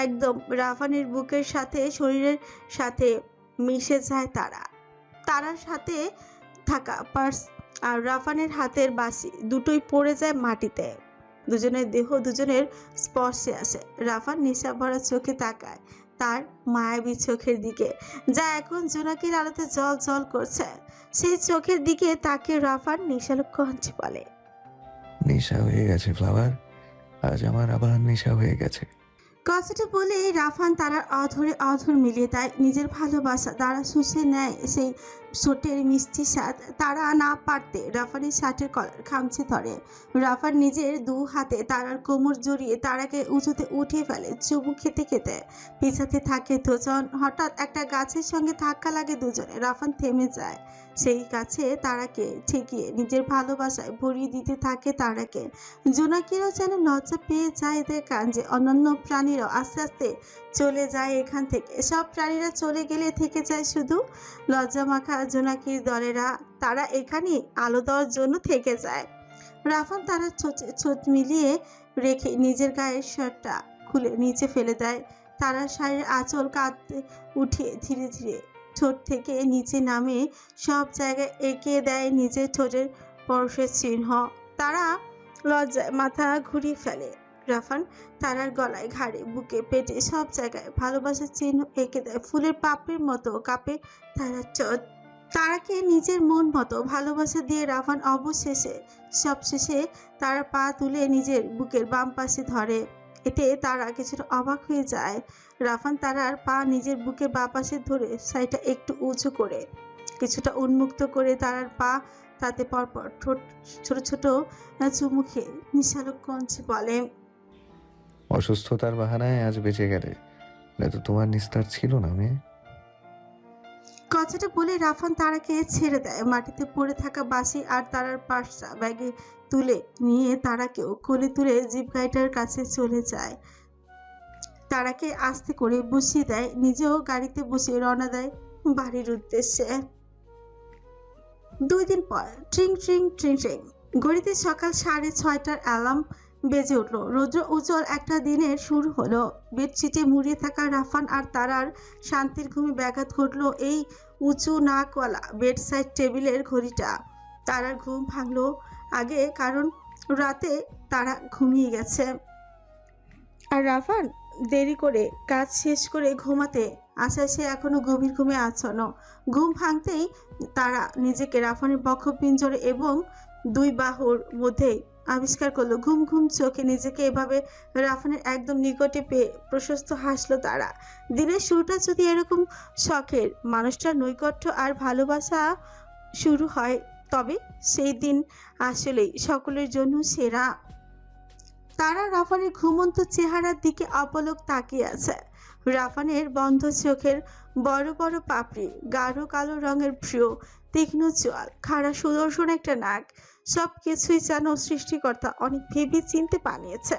একদম রাফানের বুকের সাথে শরীরের সাথে মিশে যায় তারা। তারার সাথে থাকা পার্স আর রাফানের হাতের বাঁশি দুটোই পড়ে যায় মাটিতে। দুজনের দেহ দুজনের স্পর্শে আসে। রাফান নেশা ভরা চোখে তাকায় তার মায়াবী চোখের দিকে, যা এখন জোনাকির আলোতে জল জল করছে। সেই চোখের দিকে তাকে রাফান নেশালো কণ্ঠে বলে, নেশা হয়ে গেছে ফ্লাওয়ার, আজ আমার আবার নেশা হয়ে গেছে। কথাটা বলে রাফান তারার অধরে অধর মিলিয়ে দেয় নিজের ভালোবাসা। তারা শুষে নেয় সেই ছোটের মিষ্টি স্বাদ। তারা না পারতে রাফানের শার্টের কলার খামচে ধরে। রাফান নিজের দু হাতে তারার কোমর জড়িয়ে তারাকে উঁচুতে উঠিয়ে ফেলে, চুমু খেতে খেতে পিছাতে থাকে দুজন। হঠাৎ একটা গাছের সঙ্গে ধাক্কা লাগে দুজনে। রাফান থেমে যায়। সেই গাছে তারাকে ঠেকিয়ে নিজের ভালোবাসায় ভরিয়ে দিতে থাকে তারাকে। জোনাকিরাও যেন লজ্জা পেয়ে যায় এদের কাণ্ডে। অন্যান্য প্রাণীরাও আস্তে আস্তে চলে যায় এখান থেকে। সব প্রাণীরা চলে গেলে থেকে যায় শুধু লজ্জা মাখা জোনাকির দলেরা। তারা এখানে আলো দেওয়ার জন্য থেকে যায়। রাফান তারা ছোট মিলিয়ে রেখে নিজের গায়ের শার্টটা খুলে নিচে ফেলে দেয়। তারা শাড়ির আঁচল কাঁদতে উঠিয়ে ধীরে ধীরে ঠোঁট থেকে নিচে নামে সব জায়গায় এঁকে দেয় নিজের ঠোঁটের স্পর্শের চিহ্ন। তারা লজ্জায় মাথা ঘুরিয়ে ফেলে। রাফান তারার গলায়, ঘাড়ে, বুকে, পেটে সব জায়গায় ভালোবাসার চিহ্ন এঁকে দেয়। ফুলের পাপড়ির মতো কাঁপে তারার ঠোঁট। তারাকে নিজের মন মতো ভালোবাসা দিয়ে রাফান সবশেষে তারা পা তুলে নিজের বুকের বাম পাশে ধরে। এতে তারা কিছুটা অবাক হয়ে যায়। রাফান তারার পা নিজের বুকের বাঁ পাশে ধরে সাইডটা একটু উঁচু করে কিছুটা উন্মুক্ত করে তারার পা তাতে পরপর ঠোঁট ছোট ছোট চুমু খেয়ে নিশালো কঞ্চে বলে, অসুস্থতার বাহানায় আজ বেঁচে গেলে, নয়তো তোমার নিস্তার ছিল না মেয়ে। কথাটা বলে রাফান তারাকে ছেড়ে দেয়। মাটিতে পড়ে থাকা বাসি আর তারার পার্সটা ব্যাগে তুলে নিয়ে তারাকেও কোলে তুলে জিপ গাড়িটার কাছে চলে যায়। তারাকে আস্তে করে বসিয়ে দেয়, নিজেও গাড়িতে বসে রওনা দেয় বাড়ির উদ্দেশ্যে। 2 দিন পর ট্রিং ট্রিং ট্রিং ট্রিং ঘড়িতে সকাল 6:30টার অ্যালার্ম বেজে উঠল। রৌদ্র উজ্জ্বল একটা দিনের শুরু হলো। বেডশিটে মুড়িয়ে থাকা রাফান আর তারার শান্তির ঘুমে ব্যাঘাত ঘটলো এই উঁচু নাকওয়ালা বেড সাইড টেবিলের ঘড়িটা। তারার ঘুম ভাঙলো আগে, কারণ রাতে তারা ঘুমিয়ে গেছে। আর রাফান দেরি করে কাজ শেষ করে ঘুমাতে আসায় সে এখনো গভীর ঘুমে আচ্ছন্ন। ঘুম ভাঙতেই তারা নিজেকে রাফানের বক্ষপিঞ্জরে এবং 2 বাহুর মধ্যেই আবিষ্কার করলো। ঘুম ঘুম চোখে নিজেকে এভাবে রাফানের একদম নিকটে পেয়ে প্রশস্ত হাসলো তারা। দিনের শুরুটা যদি এরকম শখের মানুষটার নৈকট্য আর ভালোবাসা শুরু হয়, তবে সেই দিন আসলেই সকলের জন্য সেরা। তারা রাফানের ঘুমন্ত চেহারার দিকে অপলক তাকিয়ে আছে। রাফানের বন্ধ চোখের বড় বড় পাপড়ি, গাঢ় কালো রঙের ভ্রু, তীক্ষ্ণ চোয়াল, খাড়া সুদর্শন একটা নাক, সব কিছুই যেন সৃষ্টিকর্তা অনেক ভেবে চিনতে বানিয়েছে,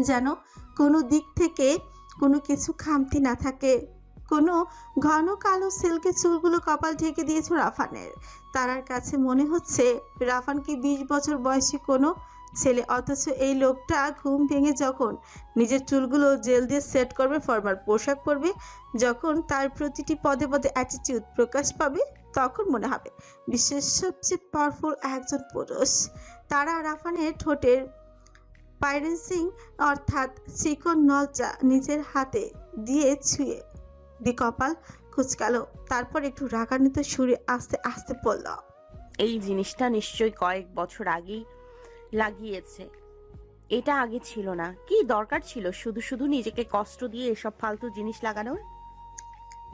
যেন কোনো দিক থেকে কোনো কিছু খামতি না থাকে। কোনো ঘন কালো সিল্কে চুলগুলো কপাল ঢেকে দিয়েছে রাফানের। তারার কাছে মনে হচ্ছে রাফানকে 20 বছর বয়সী কোনো ছেলে, অথচ এই লোকটা ঘুম ভেঙে যখন নিজের চুলগুলো জেল দিয়ে সেট করবে, ফর্মাল পোশাক পরবে, যখন তার প্রতিটি পদে পদে অ্যাটিটিউড প্রকাশ পাবে, তখন মনে হবে বিশ্বের সবচেয়ে পাওয়ারফুল একজন পুরুষ। তারা রাফানের ঠোঁটের পাইরেন্সিং অর্থাৎ চিকন নলচা নিজের হাতে দিয়ে ছুঁয়ে কপাল কুচকালো। তারপর একটু রাগান্বিত সুরে আস্তে আস্তে বলল, এই জিনিসটা নিশ্চয়ই কয়েক বছর আগেই লাগিয়েছে। এটা আগে ছিল না। কি দরকার ছিল শুধু শুধু নিজেকে কষ্ট দিয়ে এসব ফালতু জিনিস লাগানোর?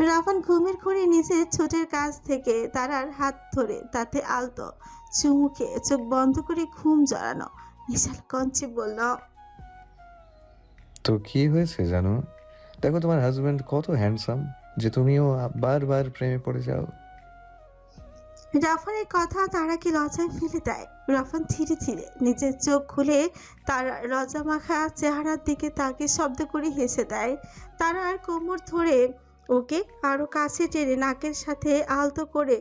রাফান ঘুমের ঘোরে নিজের ছোটের কাছ থেকে তারার হাত ধরে তাতে আলতো চুমু খেয়ে চোখ বন্ধ করে ঘুম জড়ানো নিশাল কঞ্চে বলল, তো কি হয়েছে জানো? দেখো তোমার হাজবেন্ড কত হ্যান্ডসাম যে তুমিও বারবার প্রেমে পড়ে যাও। রাফানের কথা তারাকে লজ্জায় ফেলে দেয়। রাফান ধীরে ধীরে নিজের চোখ খুলে তার লজ্জা মাখা চেহারার দিকে তাকে শব্দ করে হেসে দেয়। তারার কোমর ধরে ওকে আরো কাছে টেনে নাকের সাথে আলতো করে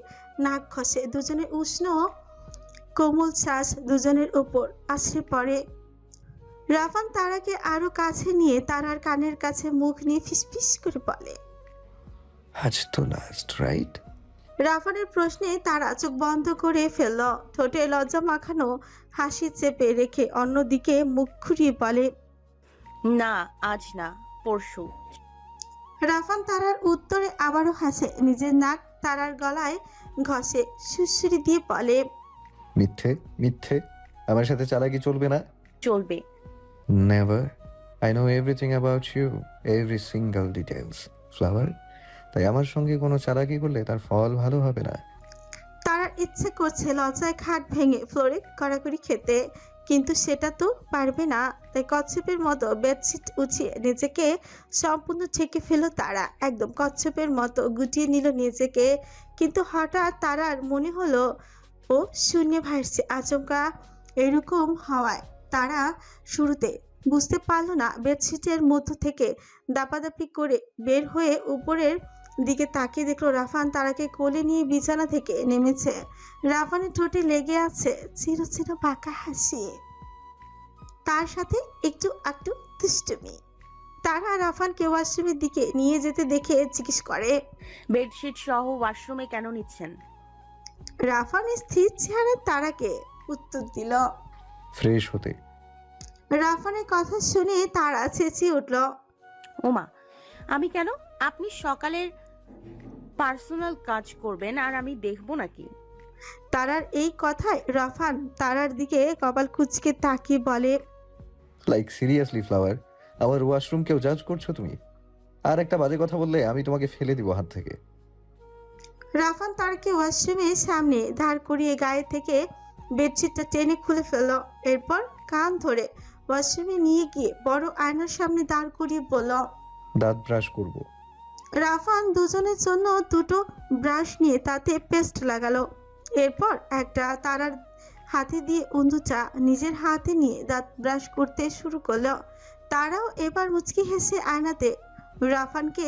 নাক ঘষে। দুজনের উষ্ণ কোমল শ্বাস দুজনের উপর আছড়ে পড়ে। রাফান তারাকে আরো কাছে নিয়ে তারার কানের কাছে মুখ নিয়ে ফিসফিস করে বলে, আজ তো লাস্ট, রাইট? রাফানের প্রশ্নে তারা চোখ বন্ধ করে ফেলল। ঠোঁটে লজ্জা মাখানো হাসি চেপে রেখে অন্যদিকে মুখ ঘুরিয়ে বলে, না, আজ না, পরশু। রাফান তারার উত্তরে আবারও হাসে, নিজের নাক তারার গলায় ঘষে সুড়সুড়ি দিয়ে বলে, মিথ্যে মিথ্যে, আমার সাথে চালাকি চলবে না। চলবে। Never. I know everything about you, every single details, flower. তাই আমার সঙ্গে কোনো চালাকি করলে তার ফল ভালো হবে না। তারার ইচ্ছে করছে লজ্জায় খাট ভেঙে ফ্লোরে কড়াকড়ি খেতে, কিন্তু সেটা তো পারবে না। তাই কচ্ছপের মতো বেডশিট উঠিয়ে নিজেকে সম্পূর্ণ ঢেকে ফেল তারা। একদম কচ্ছপের মতো গুটিয়ে নিল নিজেকে। কিন্তু হঠাৎ তারার মনে হলো ও শূন্য ভাসছে। আচমকা এরকম হওয়ায় তারা শুরুতে বুঝতে পারল না। বেডশিটের মধ্য থেকে দাপাদাপি করে বের হয়ে উপরের দিকে তাকিয়ে দেখলো রাফান তারাকে কোলে নিয়ে বিছানা থেকে নেমেছে। রাফানের ঠোঁটে লেগে আছে চির চির বাঁকা হাসি, তার সাথে একটু একটু দুষ্টুমি। তারা রাফানকে ওয়াশরুমের দিকে নিয়ে যেতে দেখে জিজ্ঞেস করে, বেডশিট সহ ওয়াশরুমে কেন নিচ্ছেন? রাফান স্থির চেহারায় তারাকে উত্তর দিল, ফ্রেশ হতে। রাফানের কথা শুনে তারা চেঁচিয়ে উঠল, ওমা, আমি কেন? আপনি সকালের পার্সোনাল কাজ করবেন আর আমি দেখবো নাকি? তারার এই কথায় রাফান তারার দিকে কপাল কুঁচকে তাকিয়ে বলে, লাইক সিরিয়াসলি ফ্লাওয়ার, আমার ওয়াশরুম কেউ জাজ করছো তুমি? আর একটা বাজে কথা বললে আমি তোমাকে ফেলে দিব হাত থেকে। রাফান তারকে ওয়াশরুমের সামনে দাঁড় করিয়ে গায়ে থেকে বেডশিটটা টেনে খুলে ফেলল। এরপর কান ধরে ওয়াশরুমে নিয়ে গিয়ে বড় আয়নার সামনে দাঁড় করিয়ে বলল। দাঁত ব্রাশ করব। রাফান দুজনের জন্য দুটো ব্রাশ নিয়ে তাতে পেস্ট লাগালো। এরপর একটা তারার হাতে দিয়ে অন্ধুচা নিজের হাতে নিয়ে দাঁত ব্রাশ করতে শুরু করলো। তারাও এবার মুচকি হেসে আয়নাতে রাফানকে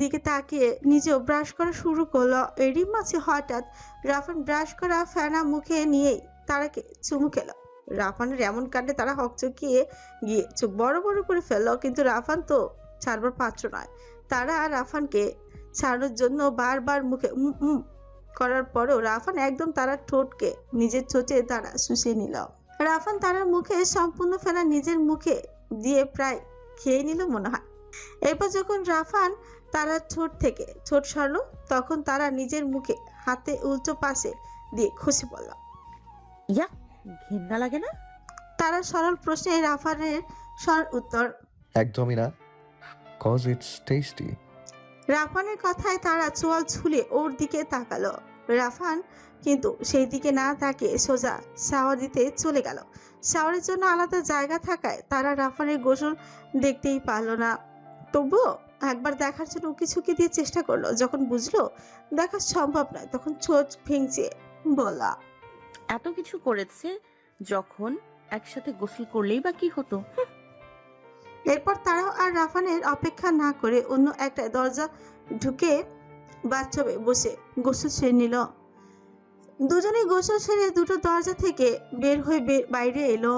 দিকে তাকিয়ে নিজেও ব্রাশ করা শুরু করলো। এরই মাঝে হঠাৎ রাফান ব্রাশ করা ফেনা মুখে নিয়েই তারাকে চুমু খেলো। রাফানের এমন কাণ্ডে তারা হকচকিয়ে গিয়ে চোখ বড় বড় করে ফেললো, কিন্তু রাফান তো ছাড়বার পাত্র নয়। তারা রাফানকে ছাড়ানোর জন্য বারবার মুখে করার পরেও রাফান একদম তারার ঠোঁটকে নিজের ঠোঁটে তারা শুষিয়ে নিল। রাফান তারার মুখে সম্পূর্ণ ফেলা নিজের মুখে দিয়ে প্রায় খেয়ে নিল মনে হয়। এরপর যখন রাফান তারার ঠোঁট থেকে ঠোঁট সরল, তখন তারা নিজের মুখে হাতে উল্টো পাশে দিয়ে খসে পড়ল। ইয়া, ঘেন্না লাগে না? তারা সরল প্রশ্নে রাফানের সরল উত্তর। একদমই না, কজ ইটস টেস্টি। রাফানের কথায় তারা চোয়াল ছুলে ওর দিকে তাকালো। রাফান কিন্তু সেই দিকে না তাকিয়ে সোজা শাওয়ার দিতে চলে গেল। শাওয়ারের জন্য আলাদা জায়গা থাকায় তারা রাফানের গোসল দেখতেই পারল না। তবুও একবার দেখার জন্য উকি ঝুঁকি দিয়ে চেষ্টা করলো। যখন বুঝলো দেখা সম্ভব নয়, তখন চোখ ভেঙচে বলা, এত কিছু করেছে যখন, একসাথে গোসল করলেই বা কি হতো? এরপর তারাও আর রাফানের অপেক্ষা না করে অন্য একটা দরজা ঢুকে বাথটবে বসে গোসল সেরে নিল। দুজনেই গোসল সেরে দুটো দরজা থেকে বের হয়ে বাইরে এলো।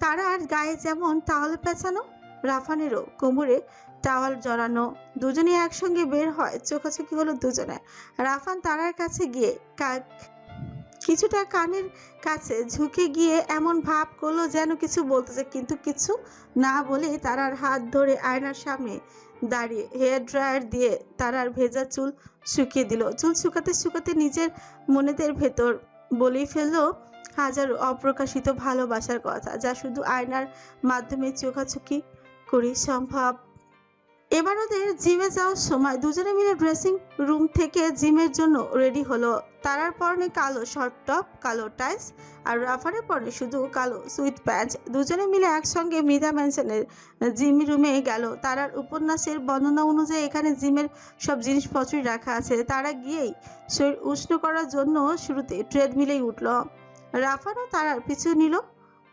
তারার গায়ে যেমন টাওয়াল পেঁচানো, রাফানেরও কোমরে টাওয়াল জড়ানো। দুজনে একসঙ্গে বের হয়। চোখাচোখি হলো দুজনে। রাফান তারার কাছে গিয়ে কিছুটা কানের কাছে ঝুঁকে গিয়ে এমন ভাব করলো যেন কিছু বলতেছে, কিন্তু কিছু না বলে তারার হাত ধরে আয়নার সামনে দাঁড়িয়ে হেয়ার ড্রায়ার দিয়ে তারার ভেজা চুল শুকিয়ে দিল। চুল শুকাতে শুকাতে নিজের মনেদের ভেতর বলেই ফেললো হাজারো অপ্রকাশিত ভালোবাসার কথা, যা শুধু আয়নার মাধ্যমে চোখাচোখি করি সম্ভব। এবার ওদের জিমে যাওয়ার সময় দুজনে মিলে ড্রেসিং রুম থেকে জিমের জন্য রেডি হলো। তারার পরনে কালো শর্ট টপ, কালো টাইস, আর রাফারের পরনে শুধু কালো সুইট প্যান্ট। দুজনে মিলে একসঙ্গে মৃধা ম্যানশনের জিম রুমে গেল। তারার উপন্যাসের বর্ণনা অনুযায়ী এখানে জিমের সব জিনিসপত্রই রাখা আছে। তারা গিয়েই শরীর উষ্ণ করার জন্য শুরুতে ট্রেডমিলেই উঠল। রাফারও তারার পিছু নিল।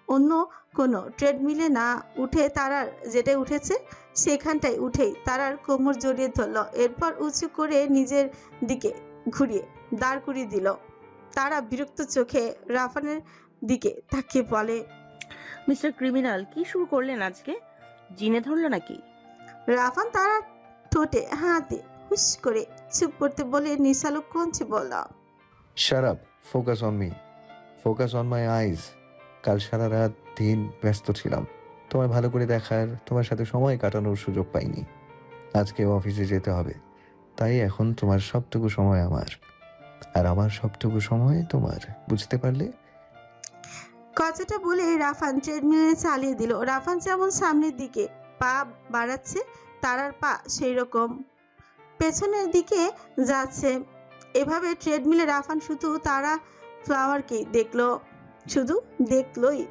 অন্য কোনো ট্রেডমিলে না উঠে তারার যেটা উঠেছে সেখানটায় উঠেই তারার কোমর জড়িয়ে ধরল। এরপর উঁচু করে নিজের দিকে ঘুরিয়ে দাঁড় করিয়ে দিল। তারা বিরক্ত চোখে রাফানের দিকে তাকিয়ে বলে, মিস্টার ক্রিমিনাল, কি শুরু করলেন আজকে? জিনে ধরলো নাকি? রাফান তারার ঠোঁটে হাতে হুস করে চুপ করতে বলে নিশালো কঞ্চে বলল, shut up, focus on me, focus on my eyes. কাল সারা রাত দিন ব্যস্ত ছিলাম, তোমার ভালো করে দেখার, তোমার সাথে সময় কাটানোর সুযোগ পাইনি। আজকে অফিসে যেতে হবে, তাই এখন তোমার সবটুকু সময় আমার, আর আমার সবটুকু সময় তোমার, বুঝতে পারলে? কথাটা বলে রাফান ট্রেডমিলে চালিয়ে দিল। রাফান যেমন সামনের দিকে পা বাড়াচ্ছে, তারার পা সেই রকম পেছনের দিকে যাচ্ছে। এভাবে ট্রেডমিলে রাফান শুধু তারা ফ্লাওয়ারকেই দেখলো, শুধু দেখলোই।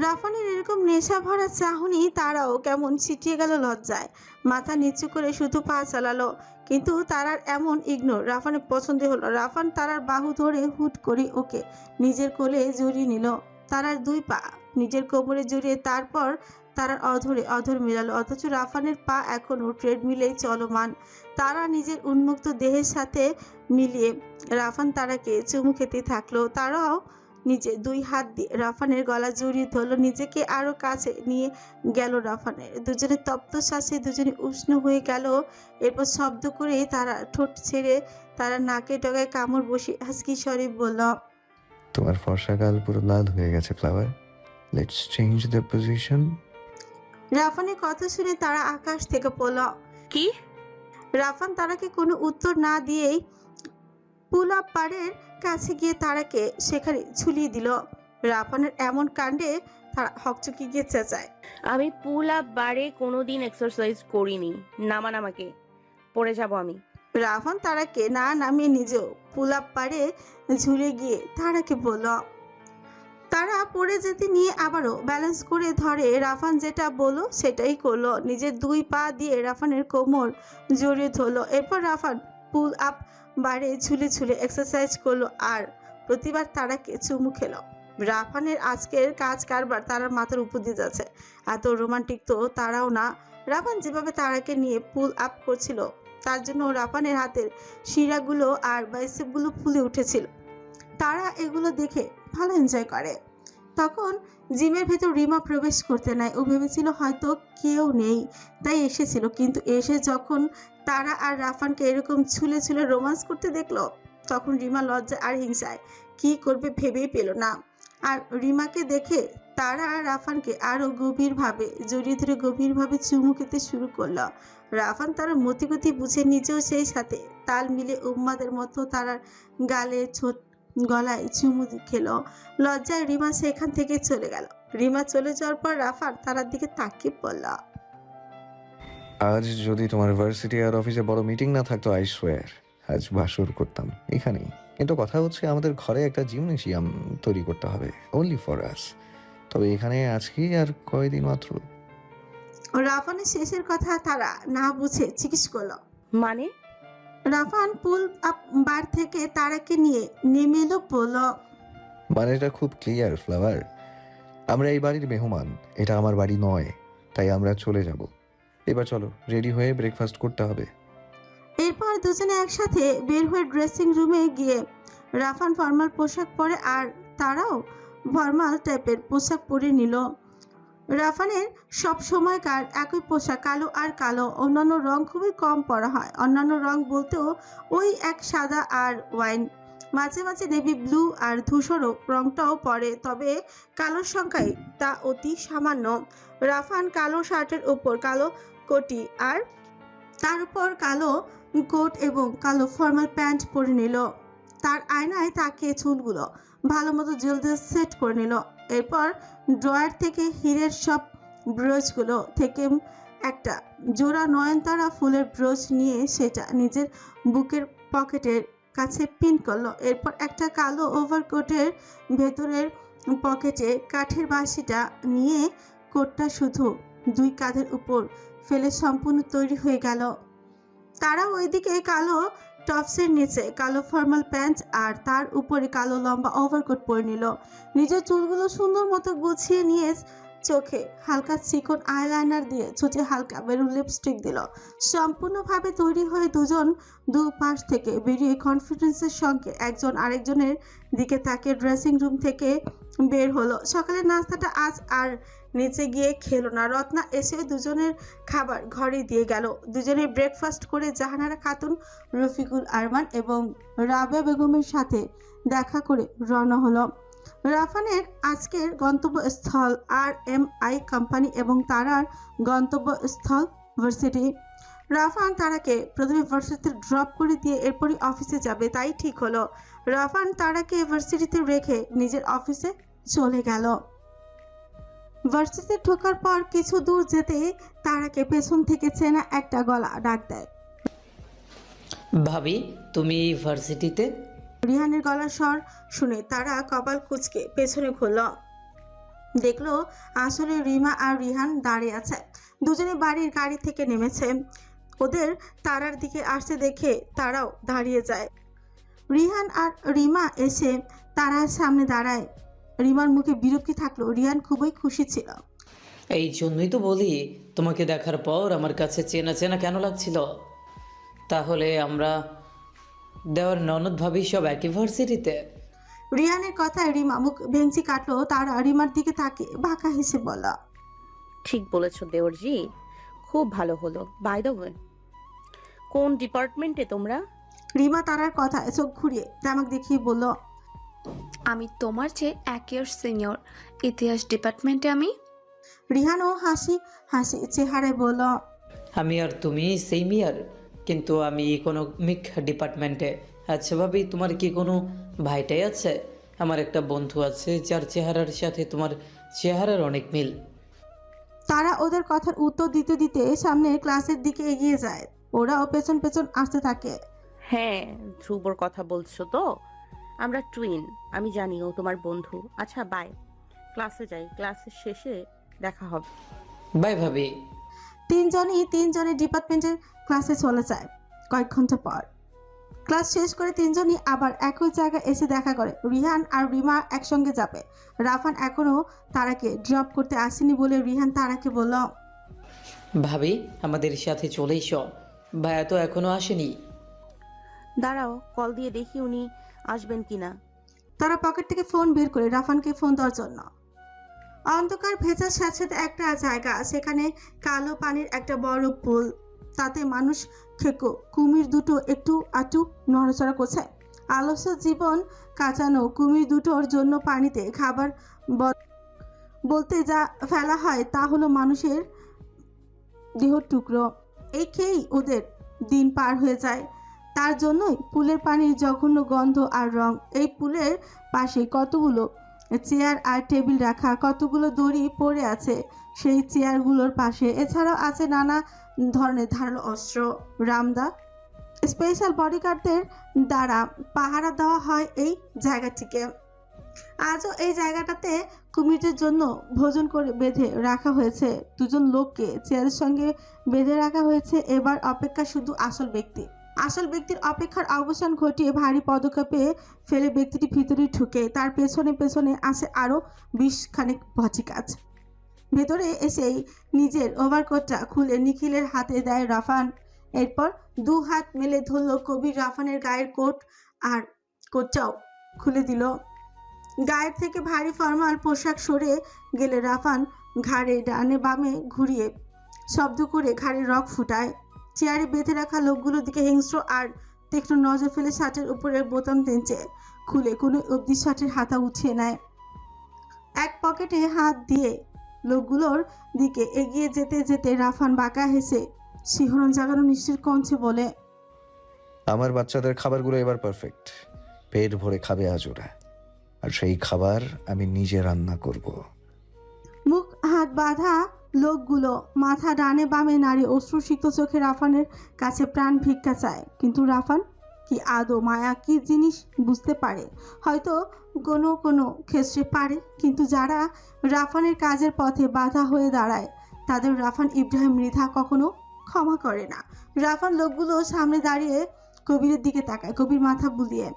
রাফানের এরকম নেশা ভরা চাহনি তারাও কেমন ছিটিয়ে গেল লজ্জায়। মাথা নিচু করে শুধু পা চালালো, কিন্তু তারার এমন ইগনোর রাফানের পছন্দ হলো। রাফান তারার বাহু ধরে হুট করে ওকে নিজের কোলে জড়িয়ে নিল। তারার দুই পা নিজের কোমরে জড়িয়ে তারপর তারার অধরে অধর মেলালো, অথচ রাফানের পা এখনও ট্রেডমিলেই চলমান। তারা নিজের উন্মুক্ত দেহের সাথে মিলিয়ে রাফান তারাকে চুমু খেতে থাকলো। তারাও নিজে দুই হাত দিয়ে রাফানের গলা জড়িয়ে ধরলো, নিজেকে আরো কাছে নিয়ে গেল রাফানের। দুজনে তপ্ত শ্বাসে দুজনে উষ্ণ হয়ে গেল। এরপর শব্দ করে তারা ঠোঁট ছেড়ে তারা নাকে ডগায় কামড় বসে হাসকি স্বরে বলল, তোমার ফর্সা গাল পুরো লাল হয়ে গেছে flower, let's change the position. রাফানের কথা শুনে তারা আকাশ থেকে পড়ল। কি? রাফান তারাকে কোনো উত্তর না দিয়েই পুল আপ বারের কাছে গিয়ে তারাকে সেখানে ঝুলিয়ে দিল। রাফানের এমন কাণ্ডে তারা হকচকি গিয়ে চেঁচায়, আমি পুল আপ বারে কোনোদিন এক্সারসাইজ করিনি, নামান আমাকে, পড়ে যাব আমি। রাফান তারাকে না নামিয়ে নিজেও পুল আপ বারে ঝুলে গিয়ে তারাকে বলল, তারা পড়ে যেতে নিয়ে আবারও ব্যালেন্স করে ধরে। রাফান যেটা বলল সেটাই করলো। নিজের 2 পা দিয়ে রাফানের কোমর জড়িয়ে ধরলো। এরপর রাফান পুল আপ বারে ঝুলে ঝুলে এক্সারসাইজ করলো আর প্রতিবার তারাকে চুমু খেলো। রাফানের আজকের কাজ কারবার তারার মাথার উপর দিয়ে যাচ্ছে। এত রোমান্টিক তো তারাও না। রাফান যেভাবে তারাকে নিয়ে পুল আপ করছিল তার জন্য রাফানের হাতের শিরাগুলো আর বাইসেপগুলো ফুলে উঠেছিল। তারা এগুলো দেখে ভালো এনজয় করে। তখন জিমের ভেতর রিমা প্রবেশ করতে নেয়। ও ভেবেছিল হয়তো কেউ নেই তাই এসেছিল, কিন্তু এসে যখন তারা আর রাফানকে এরকম ছুলে ছুলে রোমান্স করতে দেখলো তখন রিমা লজ্জা আর হিংসায় কি করবে ভেবেই পেল না। আর রিমাকে দেখে তারা আর রাফানকে আরও গভীরভাবে জড়িয়ে ধরে গভীরভাবে চুমু খেতে শুরু করলো। রাফান তার মতিগতি বুঝে নিজেও সেই সাথে তাল মিলে উম্মাদের মতো তারার গালে গলায় চুমু খেলো। লজ্জায় রিমা সেখান থেকে চলে গেল। রিমা চলে যাওয়ার পর রাফান তারার দিকে তাকিয়ে পড়ল। আজ যদি তোমার ভার্সিটি আর অফিসে বড় মিটিং না থাকতো, আই সোয়ার আজ বাসর করতাম এখানেই। কিন্তু কথা হচ্ছে আমাদের ঘরে একটা জিমনেশিয়াম তৈরি করতে হবে, অনলি ফর আস। তবে এখানে আজকে আর কয়দিন মাত্র। রাফানের শেষের কথা তারা না বুঝে জিজ্ঞেস করলো। মানে? রাফান পুল আপ বার থেকে তারাকে নিয়ে নেমে এলো। বলল, মানে এটা খুব ক্লিয়ার ফ্লাওয়ার, আমরা এই বাড়ির মেহমান, এটা আমার বাড়ি নয়, তাই আমরা চলে যাব। এবার চলো, রেডি হয়ে ব্রেকফাস্ট করতে হবে। এরপর দুজনে একসাথে বের হয়ে ড্রেসিং রুমে গিয়ে রাফান ফর্মাল পোশাক পরে আর তারাও ফর্মাল টাইপের পোশাক পরে নিল। রাফানের সব সময়কার একই পোশাক, কালো আর কালো। অন্যান্য রং খুবই কম পরা হয়। অন্যান্য রং বলতেও ওই এক সাদা আর ওয়াইন, মাঝে মাঝে নেভি ব্লু আর ধূসরও রংটাও পরে, তবে কালোর সংখ্যায় তা অতি সামান্য। রাফান কালো শার্টের উপর কালো কোটি আর তার উপর কালো কোট এবং কালো ফর্মাল প্যান্ট পরে নিল। তার আয়নায় তাকিয়ে চুলগুলো ভালো মতো জেল দিয়ে সেট করে নিল। এরপর ড্রয়ার থেকে হীরের সব ব্রোচগুলো থেকে একটা জোড়া নয়নতারা ফুলের ব্রোচ নিয়ে সেটা নিজের বুকের পকেটের কাছে পিন করলো। এরপর একটা কালো ওভারকোটের ভেতরের পকেটে কাঠের বাঁশিটা নিয়ে কোটটা শুধু 2 কাঁধের উপর ফেলে সম্পূর্ণ তৈরি হয়ে গেল। তারা ওইদিকে কালো টপসের নিচে কালো ফর্মাল প্যান্ট আর তার উপরে কালো লম্বা ওভারকোট পরে নিল। নিজের চুলগুলো সুন্দর মতো গুছিয়ে নিয়ে চোখে হালকা চিকন আইলাইনার দিয়ে ছোটে হালকা মেরুন লিপস্টিক দিল। সম্পূর্ণভাবে তৈরি হয়ে দুজন দুপাশ থেকে বেরিয়ে কনফিডেন্সের সঙ্গে একজন আরেকজনের দিকে তাকিয়ে ড্রেসিং রুম থেকে বের হলো। সকালের নাস্তাটা আজ আর নিচে গিয়ে খেলো না। রত্না এসে দুজনের খাবার ঘরে দিয়ে গেল। দুজনে ব্রেকফাস্ট করে জাহানারা খাতুন, রফিকুল আরমান এবং রাবেয়া বেগমের সাথে দেখা করে রওনা হলো। রাফানের আজকের গন্তব্যস্থল RMI কোম্পানি এবং তারার গন্তব্যস্থল ভার্সিটি। রাফান তারাকে প্রথমে ভার্সিটিতে ড্রপ করে দিয়ে এরপরই অফিসে যাবে, তাই ঠিক হলো। রাফান তারাকে ভার্সিটিতে রেখে নিজের অফিসে চলে গেল। ভার্সিটিতে ঢোকার পর কিছু দূর যেতে তারাকে পেছন থেকে চেনা একটা গলা ডাক দেয়। ভাবি, তুমি ভার্সিটিতে? রিহানের গলার স্বর শুনে তারা কপাল কুঁচকে পেছনে ঘুরল। দেখলো আসলে রিমা আর রিহান দাঁড়িয়ে আছে। দুজনে বাড়ির গাড়ি থেকে নেমেছে। ওদের তারার দিকে আসতে দেখে তারাও দাঁড়িয়ে যায়। রিহান আর রিমা এসে তারার সামনে দাঁড়ায়। রিমার মুখে বিরক্তি থাকলো, রিহান খুবই খুশি ছিল। এই জন্যই তো বলি, তোমাকে দেখার পর আমার কাছে চেনা চেনা কেন লাগছিল। তাহলে আমরা দেওয়ার ননদ ভাবি সব একই ভার্সিটিতে? রিহানের কথায় রিমা মুখ ভেঙচি কাটলো। তারা রিমার দিকে তাকে বাঁকা হেসে বলল, ঠিক বলেছো দেওরজি, খুব ভালো হলো। বাই দ্য ওয়ে, কোন ডিপার্টমেন্টে তোমরা? রিমা তারার কথায় চোখ ঘুরিয়ে তামাক দেখিয়ে বলল, আমি তোমার চেয়ে 1 ইয়ার সিনিয়র, ইতিহাস ডিপার্টমেন্টে আমি। রিহানও হাসি হাসি চেহারায় বলল, আমি আর তুমি সেম ইয়ার, কিন্তু আমি ইকোনমিক ডিপার্টমেন্টে। আচ্ছা ভাবি, তোমার কি কোনো ভাইটাই আছে? আমার একটা বন্ধু আছে যার চেহারার সাথে তোমার চেহারার অনেক মিল। তারা ওদের কথার উত্তর দিতে দিতে সামনে ক্লাসের দিকে এগিয়ে যায়। ওরাও পেছন পেছন আসতে থাকে। হ্যাঁ, ধ্রুবর কথা বলছো তো? আমরা টুইন। আমি জানি ও তোমার বন্ধু। আচ্ছা বাই, ক্লাসে যাই, ক্লাসের শেষে দেখা হবে। বাই ভাবি। তিনজনের ডিপার্টমেন্টের ক্লাসে চলে যায়। কয়েক ঘন্টা পর ক্লাস শেষ করে তিনজনই আবার একই জায়গায় এসে দেখা করে। রিহান আর রিমা একসঙ্গে যাবে। রাফান এখনো তারাকে ড্রপ করতে আসেনি বলে রিহান তারাকে বলল, ভাবি আমাদের সাথে চলে এসো, ভাইয়া তো এখনো আসেনি। দাঁড়াও, কল দিয়ে দেখি উনি আসবেন কিনা। তারা পকেট থেকে ফোন বের করে রাফানকে ফোন দেওয়ার জন্য। অন্ধকার ভেজা স্যাঁতস্যাঁতে একটা জায়গা, সেখানে কালো পানির একটা বড় পুল, তাতে মানুষ খেকো কুমির দুটো একটু আটু নড়াচড়া করছে। আলস্য জীবন কাটানো কুমির দুটোর জন্য পানিতে খাবার বলতে যা ফেলা হয় তা হলো মানুষের দেহর টুকরো। এই খেয়েই ওদের দিন পার হয়ে যায়। তার জন্যই পুলের পানির জঘন্য গন্ধ আর রং। এই পুলের পাশে কতগুলো চেয়ার আর টেবিল রাখা, কতগুলো দড়ি পড়ে আছে সেই চেয়ারগুলোর পাশে। এছাড়াও আছে নানা ধরনের ধারালো অস্ত্র। রামদা স্পেশাল বডিগার্ডদের দ্বারা পাহারা দেওয়া হয় এই জায়গাটিকে। আজও এই জায়গাটাতে কুমিরদের জন্য ভোজন করে বেঁধে রাখা হয়েছে। দুজন লোককে চেয়ারের সঙ্গে বেঁধে রাখা হয়েছে। এবার অপেক্ষা শুধু আসল ব্যক্তির অপেক্ষার অবসান ঘটিয়ে ভারী পদক্ষেপে ফেলে ব্যক্তিটি ভিতরে ঢুকে। তার পেছনে পেছনে আসে আরও 20 খানিক ভচিকাজ। ভেতরে এসেই নিজের ওভারকোটটা খুলে নিখিলের হাতে দেয় রাফান। এরপর 2 হাত মেলে ধরল কবির রাফানের গায়ের কোট আর কোটটাও খুলে দিল। গায়ের থেকে ভারী ফর্মাল পোশাক সরে গেলে রাফান ঘাড়ে ডানে বামে ঘুরিয়ে শব্দ করে ঘাড়ে রক ফুটায়। চেয়ারে বেঁধে রাখা লোকগুলোর দিকে হিংস্র আর তীক্ষ্ণ নজর ফেলে শার্টের উপরের বোতাম টেনে খুলে কোনো অবধি শার্টের হাতা উঠিয়ে নেয়। এক পকেটে হাত দিয়ে লোকগুলোর দিকে এগিয়ে যেতে যেতে রাফান বাঁকা হেসে শিহরণ জাগানো নিশ্চিত কণ্ঠে বলে, আমার বাচ্চাদের খাবারগুলো এবার পারফেক্ট। পেট ভরে খাবে আজ ওরা, আর সেই খাবার আমি নিজে রান্না করব। মুখ হাত বাঁধা লোকগুলো মাথা ডানে বামে নাড়ে অশ্রুসিক্ত চোখে রাফানের কাছে প্রাণ ভিক্ষা চায়। কিন্তু রাফান কি আদৌ মায়া কি জিনিস বুঝতে পারে? হয়তো কোনো ক্ষেত্রে পারে, কিন্তু যারা রাফানের কাজের পথে বাধা হয়ে দাঁড়ায় তাদের রাফান ইব্রাহিম মৃধা কখনো ক্ষমা করে না। রাফান লোকগুলো সামনে দাঁড়িয়ে কবিরের দিকে তাকায়। কবির মাথা বুলিয়ে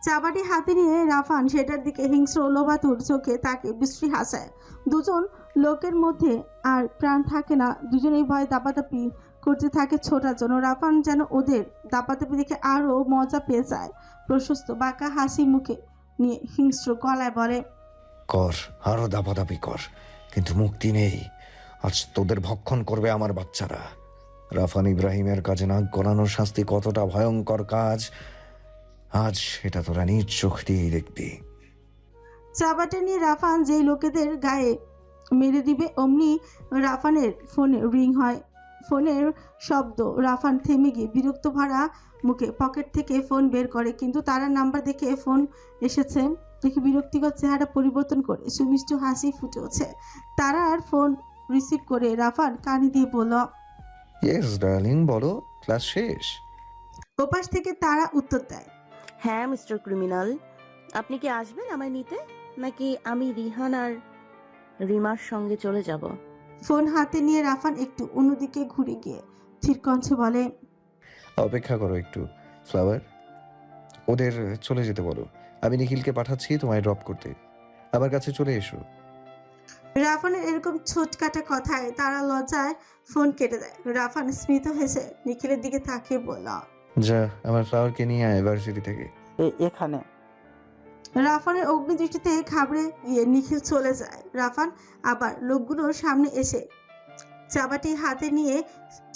চাবাটি হাতে নিয়ে রাফান সেটার দিকে হিংস্র লোভাতুর চোখে তাকে বিশ্রী হাসায়। দুজন লোকের মধ্যে আর প্রাণ থাকে না, দুজনেই ভয় দাপাদাপি করতে থাকে ছোটার জন্য। রাফান যেন ওদের দাপাদাপি দেখে আরও মজা পেয়ে যায়। প্রশস্ত বাঁকা হাসি মুখে নিয়ে হিংস্র গলায় বলে, কর, আরো দাপাদাপি কর, কিন্তু মুক্তি নেই। আজ তোদের ভক্ষণ করবে আমার বাচ্চারা। রাফান ইব্রাহিমের কাজে নাক গলানোর শাস্তি কতটা ভয়ঙ্কর কাজ, আজ সেটা তোরা নিজ চোখ দিয়েই দেখবি। চাবাটা নিয়ে রাফান যেই লোকেদের গায়ে মেরে দিবে অমনি রাফানের ফোনে রিং হয়। ফোনের শব্দ। রাফান থেমে গিয়ে বিরক্ত ভরা মুখে পকেট থেকে ফোন বের করে, কিন্তু তারা নাম্বার দেখে ফোন এসেছে দেখে বিরক্তিকর চেহারা পরিবর্তন করে সুমিষ্ট হাসি ফুটে ওঠে। তারা আর ফোন রিসিভ করে রাফান কানে দিয়ে বলল, ইয়েস ডার্লিং, বলো, ক্লাস শেষ? ওপাশ থেকে তারা উত্তর দেয়, হ্যাঁ মিস্টার ক্রিমিনাল, আপনি কি আসবেন আমায় নিতে, নাকি আমি রিহান আর রিমার সঙ্গে চলে যাব? ফোন হাতে নিয়ে রাফান একটু অন্যদিকে ঘুরে গিয়ে ধীর কণ্ঠে বলে, অপেক্ষা করো একটু ফ্লাওয়ার, ওদের চলে যেতে বলো। আমি নিখিলকে পাঠাচ্ছি তোমায় ড্রপ করতে। আমার কাছে চলে এসো। রাফানের এরকম ছোটকাটা কথায় তারা লজ্জায় ফোন কেটে দেয়। রাফান স্মিত হেসে নিখিলের দিকে তাকিয়ে বলল, যা আমার ফ্লাওয়ারকে নিয়ে আয় ভার্সিটি থেকে। এখানে রাফানের অগ্নিদৃষ্টিতে ঘাবড়ে গিয়ে নিখিল চলে যায়। রাফান আবার লোকগুলোর সামনে এসে চাবাটি হাতে নিয়ে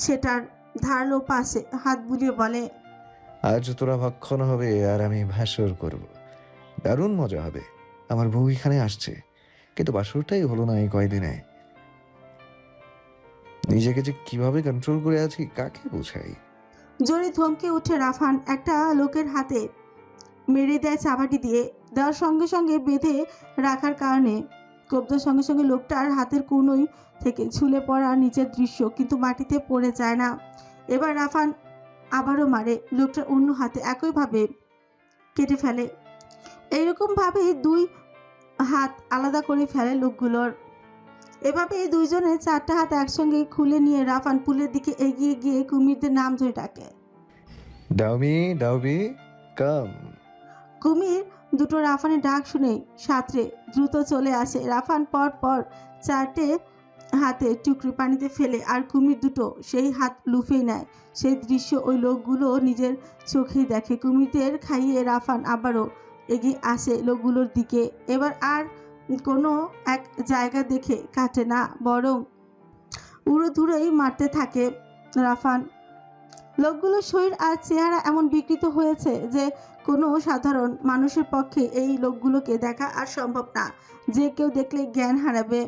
সেটার ধারালো পাশে হাত বুলিয়ে বলে, আজ তোরা ভক্ষণ হবে আর আমি ভাসর করব। দারুণ মজা হবে। আমার বউ এখানে আসছে, কিন্তু বাসরটাই হলো না এই কয়দিনে। নিজেকে যে কিভাবে কন্ট্রোল করে আছি কাকে বোঝাই। জোরে ধমকে উঠে রাফান একটা লোকের হাতে মেরে দেয় চাবাটি দিয়ে। দেওয়ার সঙ্গে সঙ্গে বেঁধে রাখার কারণে কব্দের সঙ্গে সঙ্গে লোকটার হাতের কোনোই থেকে ঝুলে পড়া নিচের দৃশ্য, কিন্তু মাটিতে পড়ে যায় না। এবার রাফান আবারও মারে। লোকটার অন্য হাতে একইভাবে কেটে ফেলে। এইরকম ভাবে দুই হাত আলাদা করে ফেলে লোকগুলোর। এভাবে এই দুইজনে চারটা হাত একসঙ্গে খুলে নিয়ে রাফান পুলের দিকে এগিয়ে গিয়ে কুমিরদের নাম ধরে ডাকে। ডাউমি ডাউবি কাম। কুমির দুটো রাফানের ডাক শুনে সাঁতরে দ্রুত চলে আসে। রাফান পর পর চারটে হাতে টুকরো পানিতে ফেলে আর কুমির দুটো সেই হাত লুফে নেয়। সেই দৃশ্য ওই লোকগুলো নিজের চোখেই দেখে। কুমিরদের খাইয়ে রাফান আবারও এগিয়ে আসে লোকগুলোর দিকে। এবার আর কোনো এক জায়গা দেখে কাটে না, বরং উড়োধুড়োই মারতে থাকে রাফান। লোকগুলোর শরীর আর চেহারা এমন বিকৃত হয়েছে যে কোনো সাধারণ মানুষের পক্ষে এই লোকগুলোকে দেখা আর সম্ভব না। যে কেউ দেখলে জ্ঞান হারাবে।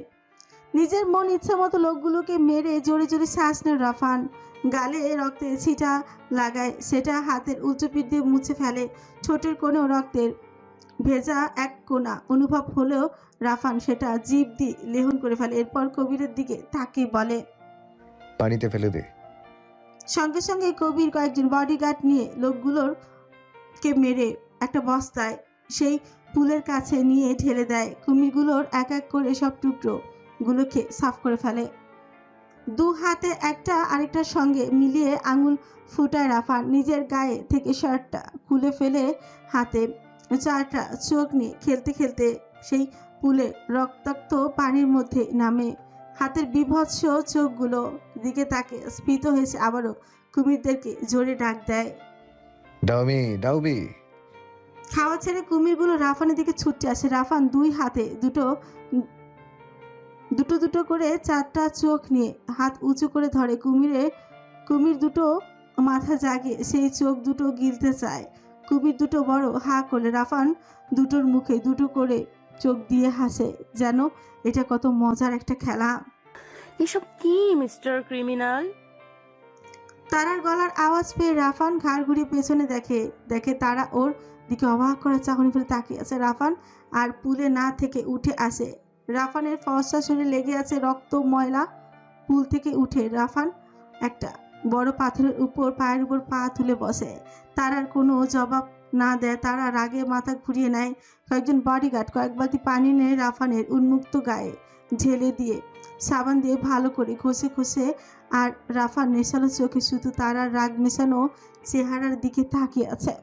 নিজের মন ইচ্ছে মতো লোকগুলোকে মেরে জোরে জোরে শ্বাস নেয় রাফান। গালে রক্তের ছিটা লাগায়, সেটা হাতের উল্টো পিঠ দিয়ে মুছে ফেলে। ঠোঁটের কোণেও রক্তের ভেজা এক কোণা অনুভব হলেও রাফান সেটা জিভ দিয়ে লেহন করে ফেলে। এরপর কবিরের দিকে তাকে বলে, পানিতে ফেলে দে। সঙ্গে সঙ্গে কবির কয়েকজন বডিগার্ড নিয়ে লোকগুলোকে মেরে একটা বস্তায় সেই পুলের কাছে নিয়ে ঢেলে দেয়। কুমিরগুলোর এক এক করে সব টুকরোগুলোকে সাফ করে ফেলে। দু হাতে একটা আরেকটার সঙ্গে মিলিয়ে আঙুল ফুটায় রাফান। নিজের গায়ে থেকে শার্টটা খুলে ফেলে হাতে চারটা চোখ নিয়ে খেলতে খেলতে সেই পুলে রক্তাক্ত পানির মধ্যে নামে। হাতের বিভৎস চোখগুলো দিকে তাকে স্ফীত হয়েছে। আবারও কুমিরদেরকে জোরে ডাক দেয়, ডাউমি ডাউবি। খাওয়া ছেড়ে কুমিরগুলো রাফানের দিকে ছুটে আসে। রাফান দুই হাতে দুটো দুটো করে চারটা চোখ নিয়ে হাত উঁচু করে ধরে। কুমির দুটো মাথা জাগে সেই চোখ দুটো গিলতে চায়। কুমির দুটো বড় হা করে রাফান দুটোর মুখে দুটো করে চোখ দিয়ে হাসে, যেন এটা কত মজার একটা খেলা। এসব কি মিস্টার ক্রিমিনাল? তারার গলার আওয়াজ পেয়ে রাফান ঘাড় ঘুরিয়ে পেছনে দেখে তারা ওর দিকে অবাক করা চাহনি ফেলে তাকিয়ে আছে। রাফান আর পুলে না থেকে উঠে আসে। রাফানের ফর্সা শরীরে লেগে আছে রক্ত ময়লা। পুল থেকে উঠে রাফান একটা বড় পাথরের উপর পায়ের উপর পা তুলে বসে। তারার কোনো জবাব না দেয়। তারা রাগে মাথা ঘুরিয়ে নেয়। কয়েকজন বডিগার্ড কয়েক বালতি পানি নিয়ে রাফানের উন্মুক্ত গায়ে ঢেলে দিয়ে সাবান দিয়ে ভালো করে ঘষে আর রাফান নেশালো চোখে শুধু তারার রাগ মেশানো চেহারার দিকে তাকিয়ে আছে।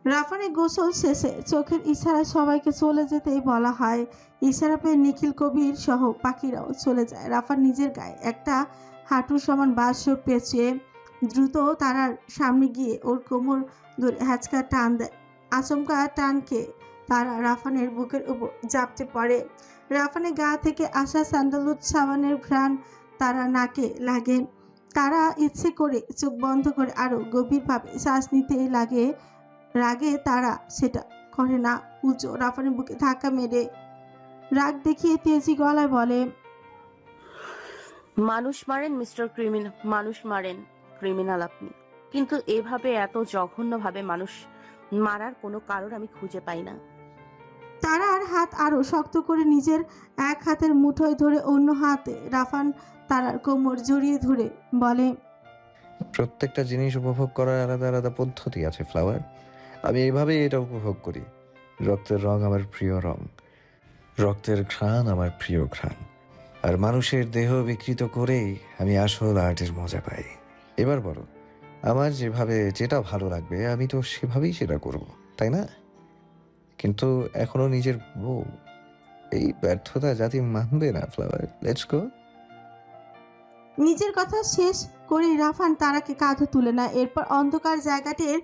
রাফানের গোসল শেষে চোখের ইশারায় সবাইকে চলে যেতেই বলা হয়। ইশারা পেয়ে নিখিল, কবির সহ পাখিরাও চলে যায়। রাফান নিজের গায়ে একটা হাঁটুর সমান বাস্য পেঁচিয়ে দ্রুত তারার সামনে গিয়ে ওর কোমর ধরে হ্যাচকা টান দেয়। আচমকা টানকে তারা রাফানের বুকের উপর ঝাপটে পড়ে। রাফানের গা থেকে আসা স্যান্ডালউড সাবানের ঘ্রাণ তারা নাকে লাগে। তারা ইচ্ছে করে চোখ বন্ধ করে আরো গভীরভাবে শ্বাস নিতে লাগে। রাগে তারা সেটা করে না। উঁচু রাফানের বুকে ধাক্কা মেরে রাগ দেখিয়ে তেজি গলায় বলে, মানুষ মারেন মিস্টার ক্রিমিনাল, মানুষ মারেন ক্রিমিনাল আপনি, কিন্তু এভাবে এত জঘন্যভাবে মানুষ মারার কোনো কারণ আমি খুঁজে পাই না। তারার হাত আরো শক্ত করে নিজের এক হাতের মুঠোয় ধরে অন্য হাতে রাফান তারার কোমর জড়িয়ে ধরে বলে, প্রত্যেকটা জিনিস উপভোগ করার আলাদা আলাদা পদ্ধতি আছে ফ্লাওয়ার। আমি এইভাবেই এটা উপভোগ করি। রক্তের রং আমার প্রিয় রং, রক্তের ঘ্রাণ আমার প্রিয় ঘ্রাণ, আর মানুষের দেহ বিকৃত করেই আমি আসল আর্টের মজা পাই। এবার বলো, আমার যেভাবে যেটা ভালো লাগবে আমি তো সেভাবেই সেটা করব, তাই না? কিন্তু এখনো নিজের বউ, এই ব্যর্থতা জাতি মানবে না ফ্লাওয়ার। Let's go. নিজের কথা শেষ করে রাফান তারাকে কাঁধে তুলে নেয়। এরপর অন্ধকার জায়গাটির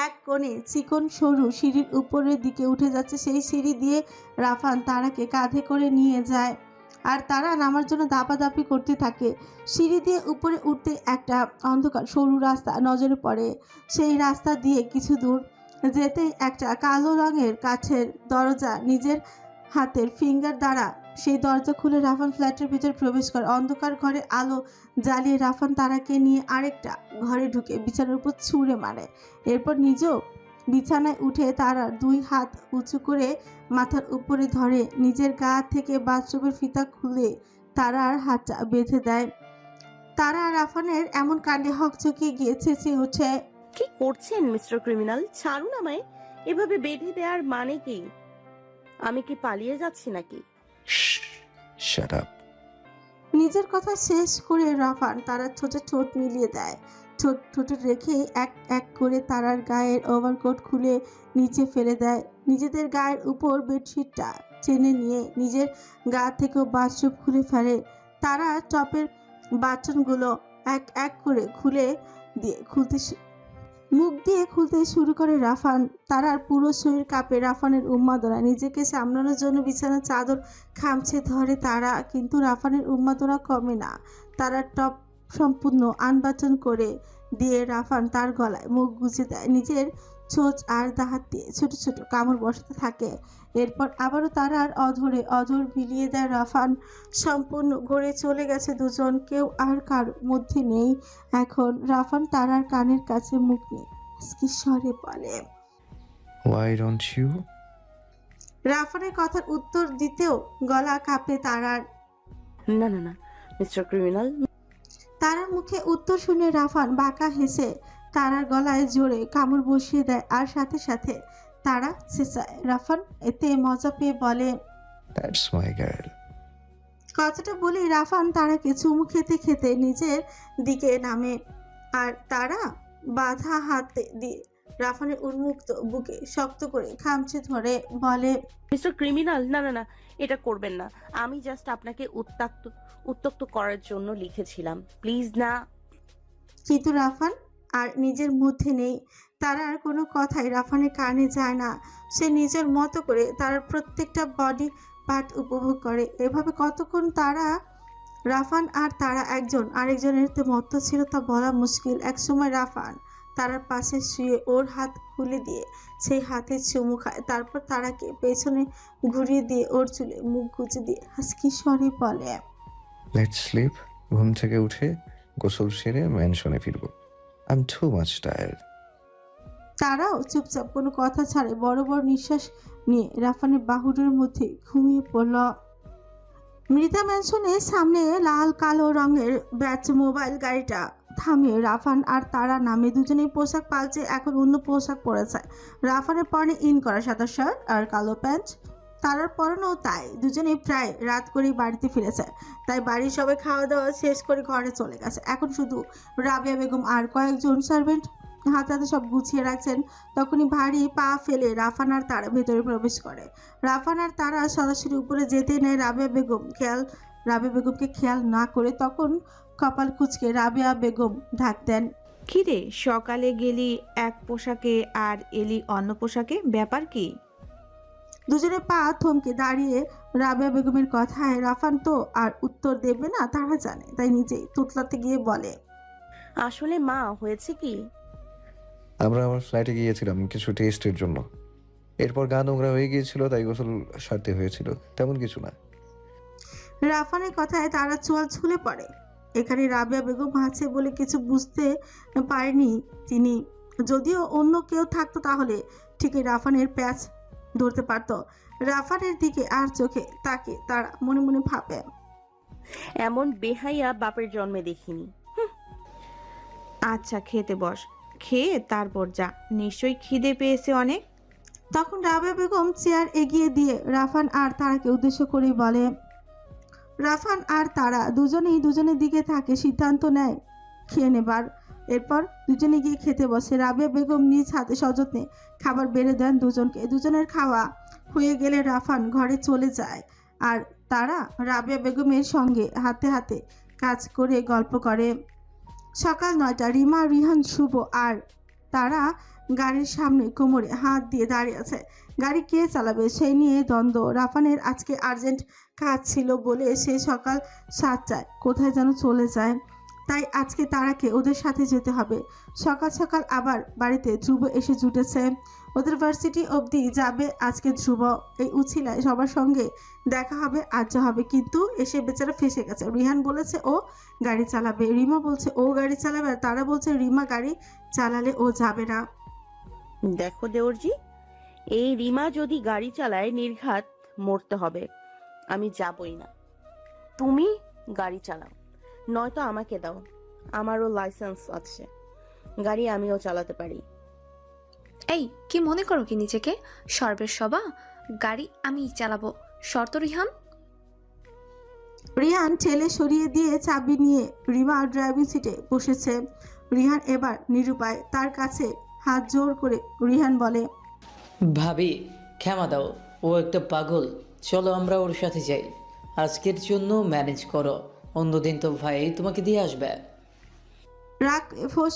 এক কোণে চিকন সরু সিঁড়ির উপরের দিকে উঠে যাচ্ছে। সেই সিঁড়ি দিয়ে রাফান তারাকে কাঁধে করে নিয়ে যায় আর তারা নামার জন্য দাপাদাপি করতে থাকে। সিঁড়ি দিয়ে উপরে উঠতে একটা অন্ধকার সরু রাস্তা নজরে পড়ে। সেই রাস্তা দিয়ে কিছু দূর যেতেই একটা কালো রঙের কাঠের দরজা নিজের হাতের ফিঙ্গার দ্বারা সেই দরজা খুলে রাফান ফ্ল্যাটের ভিতর প্রবেশ করে। অন্ধকার ঘরে আলো জ্বালিয়ে রাফান তারাকে নিয়ে আরেকটা ঘরে ঢুকে বিছানার উপর ছুঁড়ে মারে। এরপর নিজেও বিছানায় উঠে তারার দুই হাত উঁচু করে মাথার উপরে ধরে নিজের গা থেকে বাথরুমের ফিতা খুলে তারার হাতটা বেঁধে দেয়। তারা রাফানের এমন কাণ্ডে হকচকিয়ে গিয়ে চেঁচিয়ে ওঠে, কি করছেন মিস্টার ক্রিমিনাল? ছাড়ুন আমায়। এভাবে বেঁধে দেওয়ার মানে কি? আমি কি পালিয়ে যাচ্ছি নাকি? Shut up. নিজের কথা শেষ করে রাফান তারার ঠোঁটে ঠোঁট মিলিয়ে দেয়। ঠোঁটে রেখে এক এক করে তারার গায়ের ওভারকোট খুলে নিচে ফেলে দেয়। নিজেদের গায়ের উপর বেডশিটটা টেনে নিয়ে নিজের গা থেকেও বাথরুম খুলে ফেলে। তারা টপের বাটনগুলো এক এক করে মুখ দিয়ে খুলতে শুরু করে রাফান। তারার পুরো শরীর কাঁপে রাফানের উন্মাদনা। নিজেকে সামলানোর জন্য বিছানার চাদর খামছে ধরে তারা, কিন্তু রাফানের উন্মাদনা কমে না। তারার টপ সম্পূর্ণ আনবাটন করে দিয়ে রাফান তার গলায় মুখ গুজে দেয়। নিজের চোঁচ আর দাহাত দিয়ে ছোট ছোট কামড় বসাতে থাকে। এরপর আবারও তারার অধর বিলিয়ে দেয় রাফান। সম্পূর্ণ ঘুরে চলে গেছে দুজন, কেউ আর কারো মধ্যে নেই এখন। রাফান তারার কানের কাছে মুখ নিয়ে হাসকি স্বরে বলে, Why don't you? রাফানের কথার উত্তর দিতেও গলা কাঁপে তারার। না না না মিস্টার ক্রিমিনাল। তারার মুখে উত্তর শুনে রাফান বাঁকা হেসে তারার গলায় জোরে কামড় বসিয়ে দেয় আর সাথে সাথে তারা চেঁচায়। রাফান এতে মজা পেয়ে বলে, That's my girl. কথাটা বলে রাফান তারাকে চুমু খেতে খেতে নিজের দিকে নামে আর তারা বাধা হাতে দিয়ে রাফানের উন্মুক্ত বুকে শক্ত করে খামচে ধরে বলে, মিস্টার ক্রিমিনাল, না না না, এটা করবেন না। আমি জাস্ট আপনাকে উত্তক্ত করার জন্য লিখেছিলাম, প্লিজ না। কিন্তু রাফান আর নিজের মধ্যে নেই। তারার কোনো কথাই রাফানের কানে যায় না। সে নিজের মতো করে তার প্রত্যেকটা বডি পার্ট উপভোগ করে। এভাবে কতক্ষণ তারা রাফান আর তারা একজন আরেকজনের মত্ত ছিল তা বলা মুশকিল। একসময় রাফান তারার পাশে শুয়ে ওর হাত খুলে দিয়ে সেই হাতে চুমু খায়। তারপর তারাকে পেছনে ঘুরিয়ে দিয়ে ওর চুলে মুখ গুজে দিয়ে হাসকি স্বরে বলে, Let's sleep. ঘুম থেকে উঠে গোসল সেরে ম্যানশনে ফিরবো। I'm too much tired. তারাও চুপচাপ কোনো কথা ছাড়ে বড় বড় নিঃশ্বাস নিয়ে রাফানের বাহুডের মধ্যে ঘুমিয়ে পড়ল। মৃতা ম্যানশনের সামনে লাল কালো রঙের ব্যাচ মোবাইল গাড়িটা থামিয়ে রাফান আর তারা নামে। দুজনেই পোশাক পাল্টে এখন অন্য পোশাক পরেছে। রাফানের পরনে ইন করা সাদা শার্ট আর কালো প্যান্ট, তারার পরনেও তাই। দুজনেই প্রায় রাত করেই বাড়িতে ফিরেছে, তাই বাড়ির সবাই খাওয়া দাওয়া শেষ করে ঘরে চলে গেছে। এখন শুধু রাবেয়া বেগম আর কয়েকজন সার্ভেন্ট হাতে হাতে সব গুছিয়ে রাখছেন। তখনই ভারী পা ফেলে রাফান আর তারা ভেতরে প্রবেশ করে। রাফান আর তারা সরাসরি উপরে যেতে নেয় রাবেয়া বেগমকে খেয়াল না করে তখন কপাল কুঁচকে রাবেয়া বেগম ঢাক দেন, কিরে সকালে গেলি এক পোশাকে আর এলি অন্য পোশাকে, ব্যাপার কি? দুজনে পা থমকে দাঁড়িয়ে রাবেয়া বেগমের কথায় রাফান তো আর উত্তর দেবে না, তারা জানে, তাই নিজেই তুতলাতে গিয়ে বলে, আসলে মা হয়েছে কি, আমরা আমার ফ্ল্যাটে গিয়েছিলাম কিছু টেস্টের জন্য। এরপর গা নোংরা হয়ে গিয়েছিল, তাই গোসল সারতে হয়েছিল, তেমন কিছু না। রাফানের কথায় তারা চোয়াল ছুলে পড়ে। এখানে রাবেয়া বেগম আছে বলে কিছু বুঝতে পারেনি তিনি। যদিও অন্য কেউ থাকতো তাহলে ঠিকই রাফানের প্যাচ ধরতে পারত। রাফানের দিকে আর চোখে তাকে তারা মনে মনে ভাবে, এমন বেহাইয়া বাপের জন্মে দেখিনি। আচ্ছা খেতে বস, খেয়ে তারপর যা, নিশ্চয়ই খিদে পেয়েছে অনেক। তখন রাবেয়া বেগম চেয়ার এগিয়ে দিয়ে রাফান আর তারাকে উদ্দেশ্য করে বলে। রাফান আর তারা দুজনেই দুজনের দিকে থাকে, সিদ্ধান্ত নেয় খেয়ে নেবার। এরপর দুজনে গিয়ে খেতে বসে। রাবেয়া বেগম নিজ হাতে সযত্নে খাবার বেড়ে দেন দুজনকে। দুজনের খাওয়া হয়ে গেলে রাফান ঘরে চলে যায় আর তারা রাবেয়া বেগমের সঙ্গে হাতে হাতে কাজ করে গল্প করে। সকাল 9টা। রিমা, রিহান, শুভ আর তারা গাড়ির সামনে কোমরে হাত দিয়ে দাঁড়িয়ে আছে। গাড়ি কে চালাবে সেই নিয়ে দ্বন্দ্ব। রাফানের আজকে আর্জেন্ট কাজ ছিল বলে সে সকাল 7টায় কোথায় যেন চলে যায়, তাই আজকে তারাকে ওদের সাথে যেতে হবে। সকাল সকাল আবার বাড়িতে ধ্রুব এসে জুটেছে। ওদের ভার্সিটি অবধি যাবে আজকে ধ্রুব। এই উছিলায় সবার সঙ্গে দেখা হবে, আড্ডা হবে, কিন্তু এসে বেচারা ফেসে গেছে। রিহান বলেছে ও গাড়ি চালাবে, রিমা বলছে ও গাড়ি চালাবে, আর তারা বলছে রিমা গাড়ি চালালে ও যাবে না। দেখো দেওরজি, এই রিমা যদি গাড়ি চালায় নির্ঘাত মরতে হবে, আমি যাবই না। তুমি গাড়ি চালাও, নয়তো আমাকে দাও, আমারও লাইসেন্স আছে, গাড়ি আমিও চালাতে পারি। এই কি মনে করো কি নিজেকে? সর্বের সবা গাড়ি আমিই চালাবো, শর্ত রিহান। রিহান ঠেলে সরিয়ে দিয়ে চাবি নিয়ে রিমা ড্রাইভিং সিটে বসেছে। রিহান এবার নিরুপায়, তার কাছে হাত জোর করে রিহান বলে, ভাবি ক্ষমা দাও, ও একটা পাগল, চলো আমরা ওর সাথে যাই। আজকের জন্য ম্যানেজ করো, অন্যদিন তো ভাই তোমাকে দিয়ে আসবে। রাগ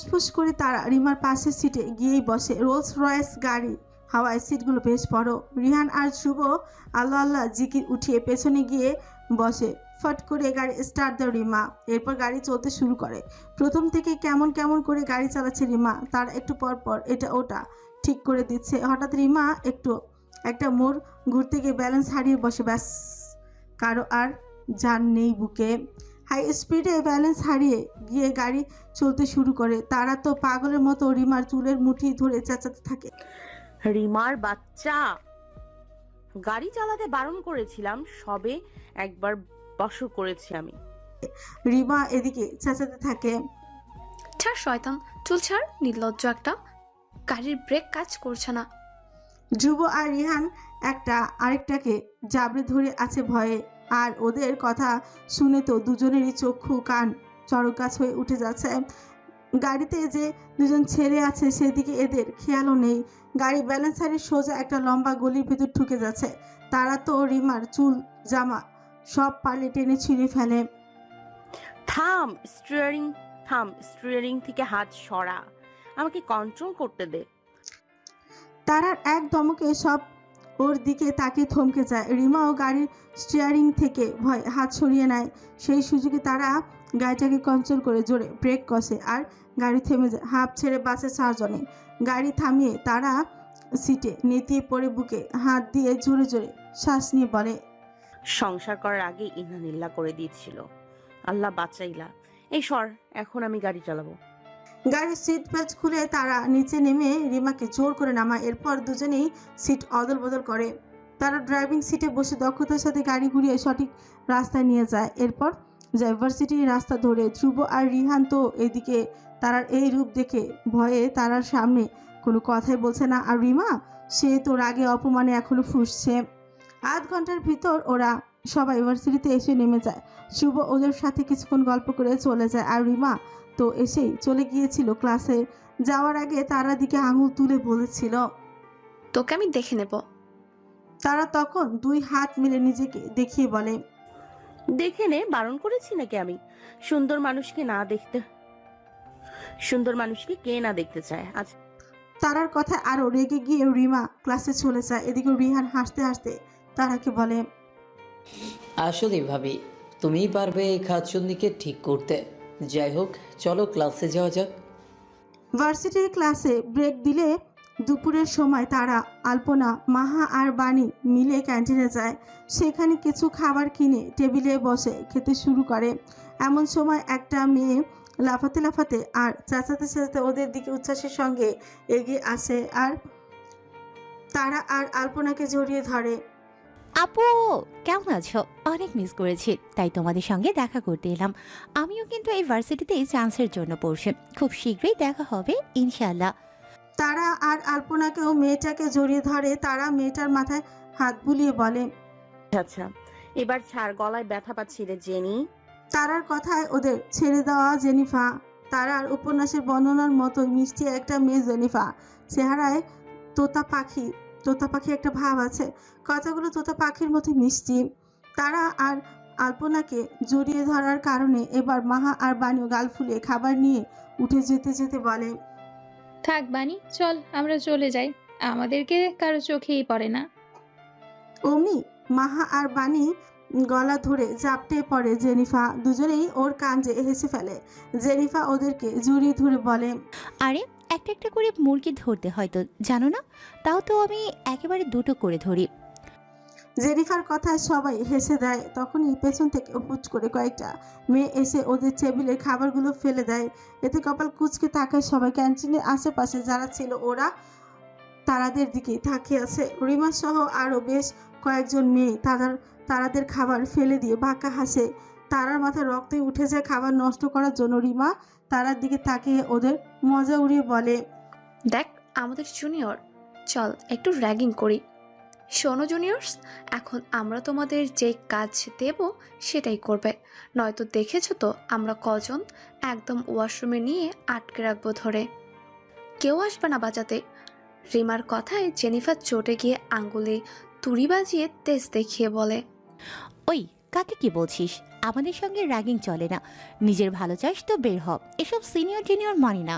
ফোঁস করে তারা রিমার পাশের সিটে গিয়েই বসে। রোলস রয়েস গাড়ি, হাওয়ায় সিটগুলো বেশ বড়। রিহান আর শুভ আল্লাহ আল্লাহ জিকির উঠিয়ে পেছনে গিয়ে বসে। ফট করে গাড়ি স্টার্ট দেয় রিমা, এরপর গাড়ি চলতে শুরু করে। প্রথম থেকে কেমন কেমন করে গাড়ি চালাচ্ছে রিমা, তার একটু পর পর এটা ওটা ঠিক করে দিচ্ছে। হঠাৎ রিমা একটা মোড় ঘুরতে গিয়ে ব্যালেন্স হারিয়ে বসে। ব্যাস, কারো আর জান নেই বুকে। হাই স্পিডে ব্যালেন্স হারিয়ে গিয়ে গাড়ি চলতে শুরু করে। তারা তো পাগলের মতো রিমার চুলের মুঠি ধরে চেঁচাতে থাকে, রিমার বাচ্চা, গাড়ি চালাতে বারণ করেছিলাম, সবে একবার বশর করেছি আমি। রিমা এদিকে চেঁচাতে থাকে, ছাড় শয়তান, চুল ছাড়, নির্লজ্জ একটা, গাড়ির ব্রেক কাজ করছে না। ধ্রুব আর রিহান একটা আরেকটাকে জাবড়ে ধরে আছে ভয়ে। আর ওদের কথা শুনে তো দুজনেরই চক্ষু কান চড়ক হয়ে উঠে যাচ্ছে। গাড়িতে যে দুজন ছেলে আছে সেদিকে এদের খেয়ালও নেই। গাড়ি ব্যালেন্স হারিয়ে সোজা একটা লম্বা গলির ভেতর ঢুকে যাচ্ছে। তারা তো রিমার চুল জামা সব পালে টেনে ছিঁড়ে ফেলে। থাম স্টিয়ারিং থেকে হাত সরা, আমাকে কন্ট্রোল করতে দে। তারার এক ধমকে সব ওর দিকে তাকিয়ে থমকে যায়। রিমাও গাড়ির স্টিয়ারিং থেকে ভয় হাত সরিয়ে নেয়। সেই সুযোগে তারা গাড়িটাকে কন্ট্রোল করে জোরে ব্রেক কষে আর গাড়ি থেমে যায়। হাঁপ ছেড়ে বাসে 4 জনে। গাড়ি থামিয়ে তারা সিটে নেতিয়ে পড়ে বুকে হাত দিয়ে জোরে জোরে শ্বাস নিয়ে বলে, সংসার করার আগে ইন্নালিল্লাহ করে দিয়েছিল, আল্লাহ বাঁচাইলা। এই সর, এখন আমি গাড়ি চালাবো। গাড়ির সিট বেল্ট খুলে তারা নিচে নেমে রিমাকে জোর করে নামায়। এরপর দুজনেই সিট অদল বদল করে। তারা ড্রাইভিং সিটে বসে দক্ষতার সাথে গাড়ি ঘুরিয়ে সঠিক রাস্তায় নিয়ে যায়। এরপর ইউনিভার্সিটির রাস্তা ধরে। ধ্রুব আর রিহান তো এদিকে তারার এই রূপ দেখে ভয়ে তারার সামনে কোনো কথাই বলছে না। আর রিমা, সে তো রাগে অপমানে এখনো ফুঁসছে। আধ ঘন্টার ভিতর ওরা সবাই ইউনিভার্সিটিতে এসে নেমে যায়। শুভ ওদের সাথে কিছুক্ষণ গল্প করে চলে যায়। আর রিমা তো এসেই চলে গিয়েছিল। ক্লাসে যাওয়ার আগে তারা দিকে আঙুল তুলে বলেছিল, তোকে আমি দেখে নেব। তারা তখন 2 হাত মিলে নিজেকে দেখিয়ে বলে, দেখে নে, বারণ করেছি নাকি আমি? সুন্দর মানুষকে কে না দেখতে চায়? আজ তারার কথা আরো রেগে গিয়ে রিমা ক্লাসে চলে যায়। এদিকে রিহান হাসতে হাসতে তারাকে বলে, আসলে ভাবি তুমিই পারবে এই খাচ্ছন্দিকে ঠিক করতে। যাই হোক, চলো ক্লাসে যাওয়া যাক। ভার্সিটির ক্লাসে ব্রেক দিলে দুপুরের সময় তারা, আলপনা, মাহা আর বাণী মিলে ক্যান্টিনে যায়। সেখানে কিছু খাবার কিনে টেবিলে বসে খেতে শুরু করে। এমন সময় একটা মেয়ে লাফাতে লাফাতে আর চেঁচাতে চেঁচাতে ওদের দিকে উচ্ছ্বাসের সঙ্গে এগিয়ে আসে আর তারা আর আলপনাকে জড়িয়ে ধরে। আপু, কেমন আছো? অনেক মিস করেছি, তাই তোমাদের সঙ্গে দেখা করতে এলাম। আমিও কিন্তু এই ভার্সিটিতেই চান্সের জন্য পড়ছি, খুব শীঘ্রই দেখা হবে ইনশাআল্লাহ। তারা আর আলপনাকেও মেয়েটাকে জড়িয়ে ধরে। তারা মেয়েটার মাথায় হাত বুলিয়ে বলে, আচ্ছা এবার ছাড়, গলায় ব্যথা পাচ্ছি রে জেনি। তারার কথায় ওদের ছেড়ে দেওয়া জেনিফা। তারার উপন্যাসের বর্ণনার মতো মিষ্টি একটা মেয়ে জেনিফা। চেহারায় তোতা পাখি একটা ভাব আছে। কথাগুলো তোতা পাখির মতো মিষ্টি। তারা আর আলপনাকে জড়িয়ে ধরার কারণে এবার মাহা আর বানিও গাল ফুলিয়ে খাবার নিয়ে উঠে যেতে যেতে বলে, থাক বানি, চল আমরা চলে যাই, আমাদেরকে কারো চোখেই পড়ে না। অমনি মাহা আর বানি গলা ধরে ঝাপটে পড়ে জেনিফা। দুজনেই ওর কাঁধে হেসে ফেলে। জেনিফা ওদেরকে জড়িয়ে ধরে বলে, আরে একটা একটা করে মুরগি ধরতে হয় তো, জানো না? তাও তো আমি একেবারে 2টো করে ধরি। জেনিফার কথায় সবাই হেসে দেয়। তখনই পেছন থেকে হুট করে কয়েকটা মেয়ে এসে ওদের টেবিলের খাবারগুলো ফেলে দেয়। এতে কপাল কুঁচকে তাকায় সবাই। ক্যান্টিনের আশেপাশে যারা ছিল ওরা তারাদের দিকে তাকিয়ে আছে। রিমা সহ আরও বেশ কয়েকজন মেয়ে তারাদের খাবার ফেলে দিয়ে বাঁকা হাসে। তারার মাথায় রক্তই উঠে যায় খাবার নষ্ট করার জন্য। রিমা তারার দিকে তাকিয়ে ওদের মজা উড়িয়ে বলে, দেখ আমাদের জুনিয়র, চল একটু র্যাগিং করি। শোনো জুনিয়র্স, এখন আমরা তোমাদের যে কাজ দেব সেটাই করবে, নয়তো দেখেছো তো আমরা কজন একদম ওয়াশরুমে নিয়ে আটকে রাখবো ধরে, কেউ আসবে না বাঁচাতে। রিমার কথায় জেনিফার চটে গিয়ে আঙ্গুলে তুড়ি বাজিয়ে তেজ দেখিয়ে বলে, ওই কাকে কি বলছিস? আমাদের সঙ্গে র্যাগিং চলে না। নিজের ভালো চাস তো বের হ, এসব সিনিয়র জুনিয়র মানি না।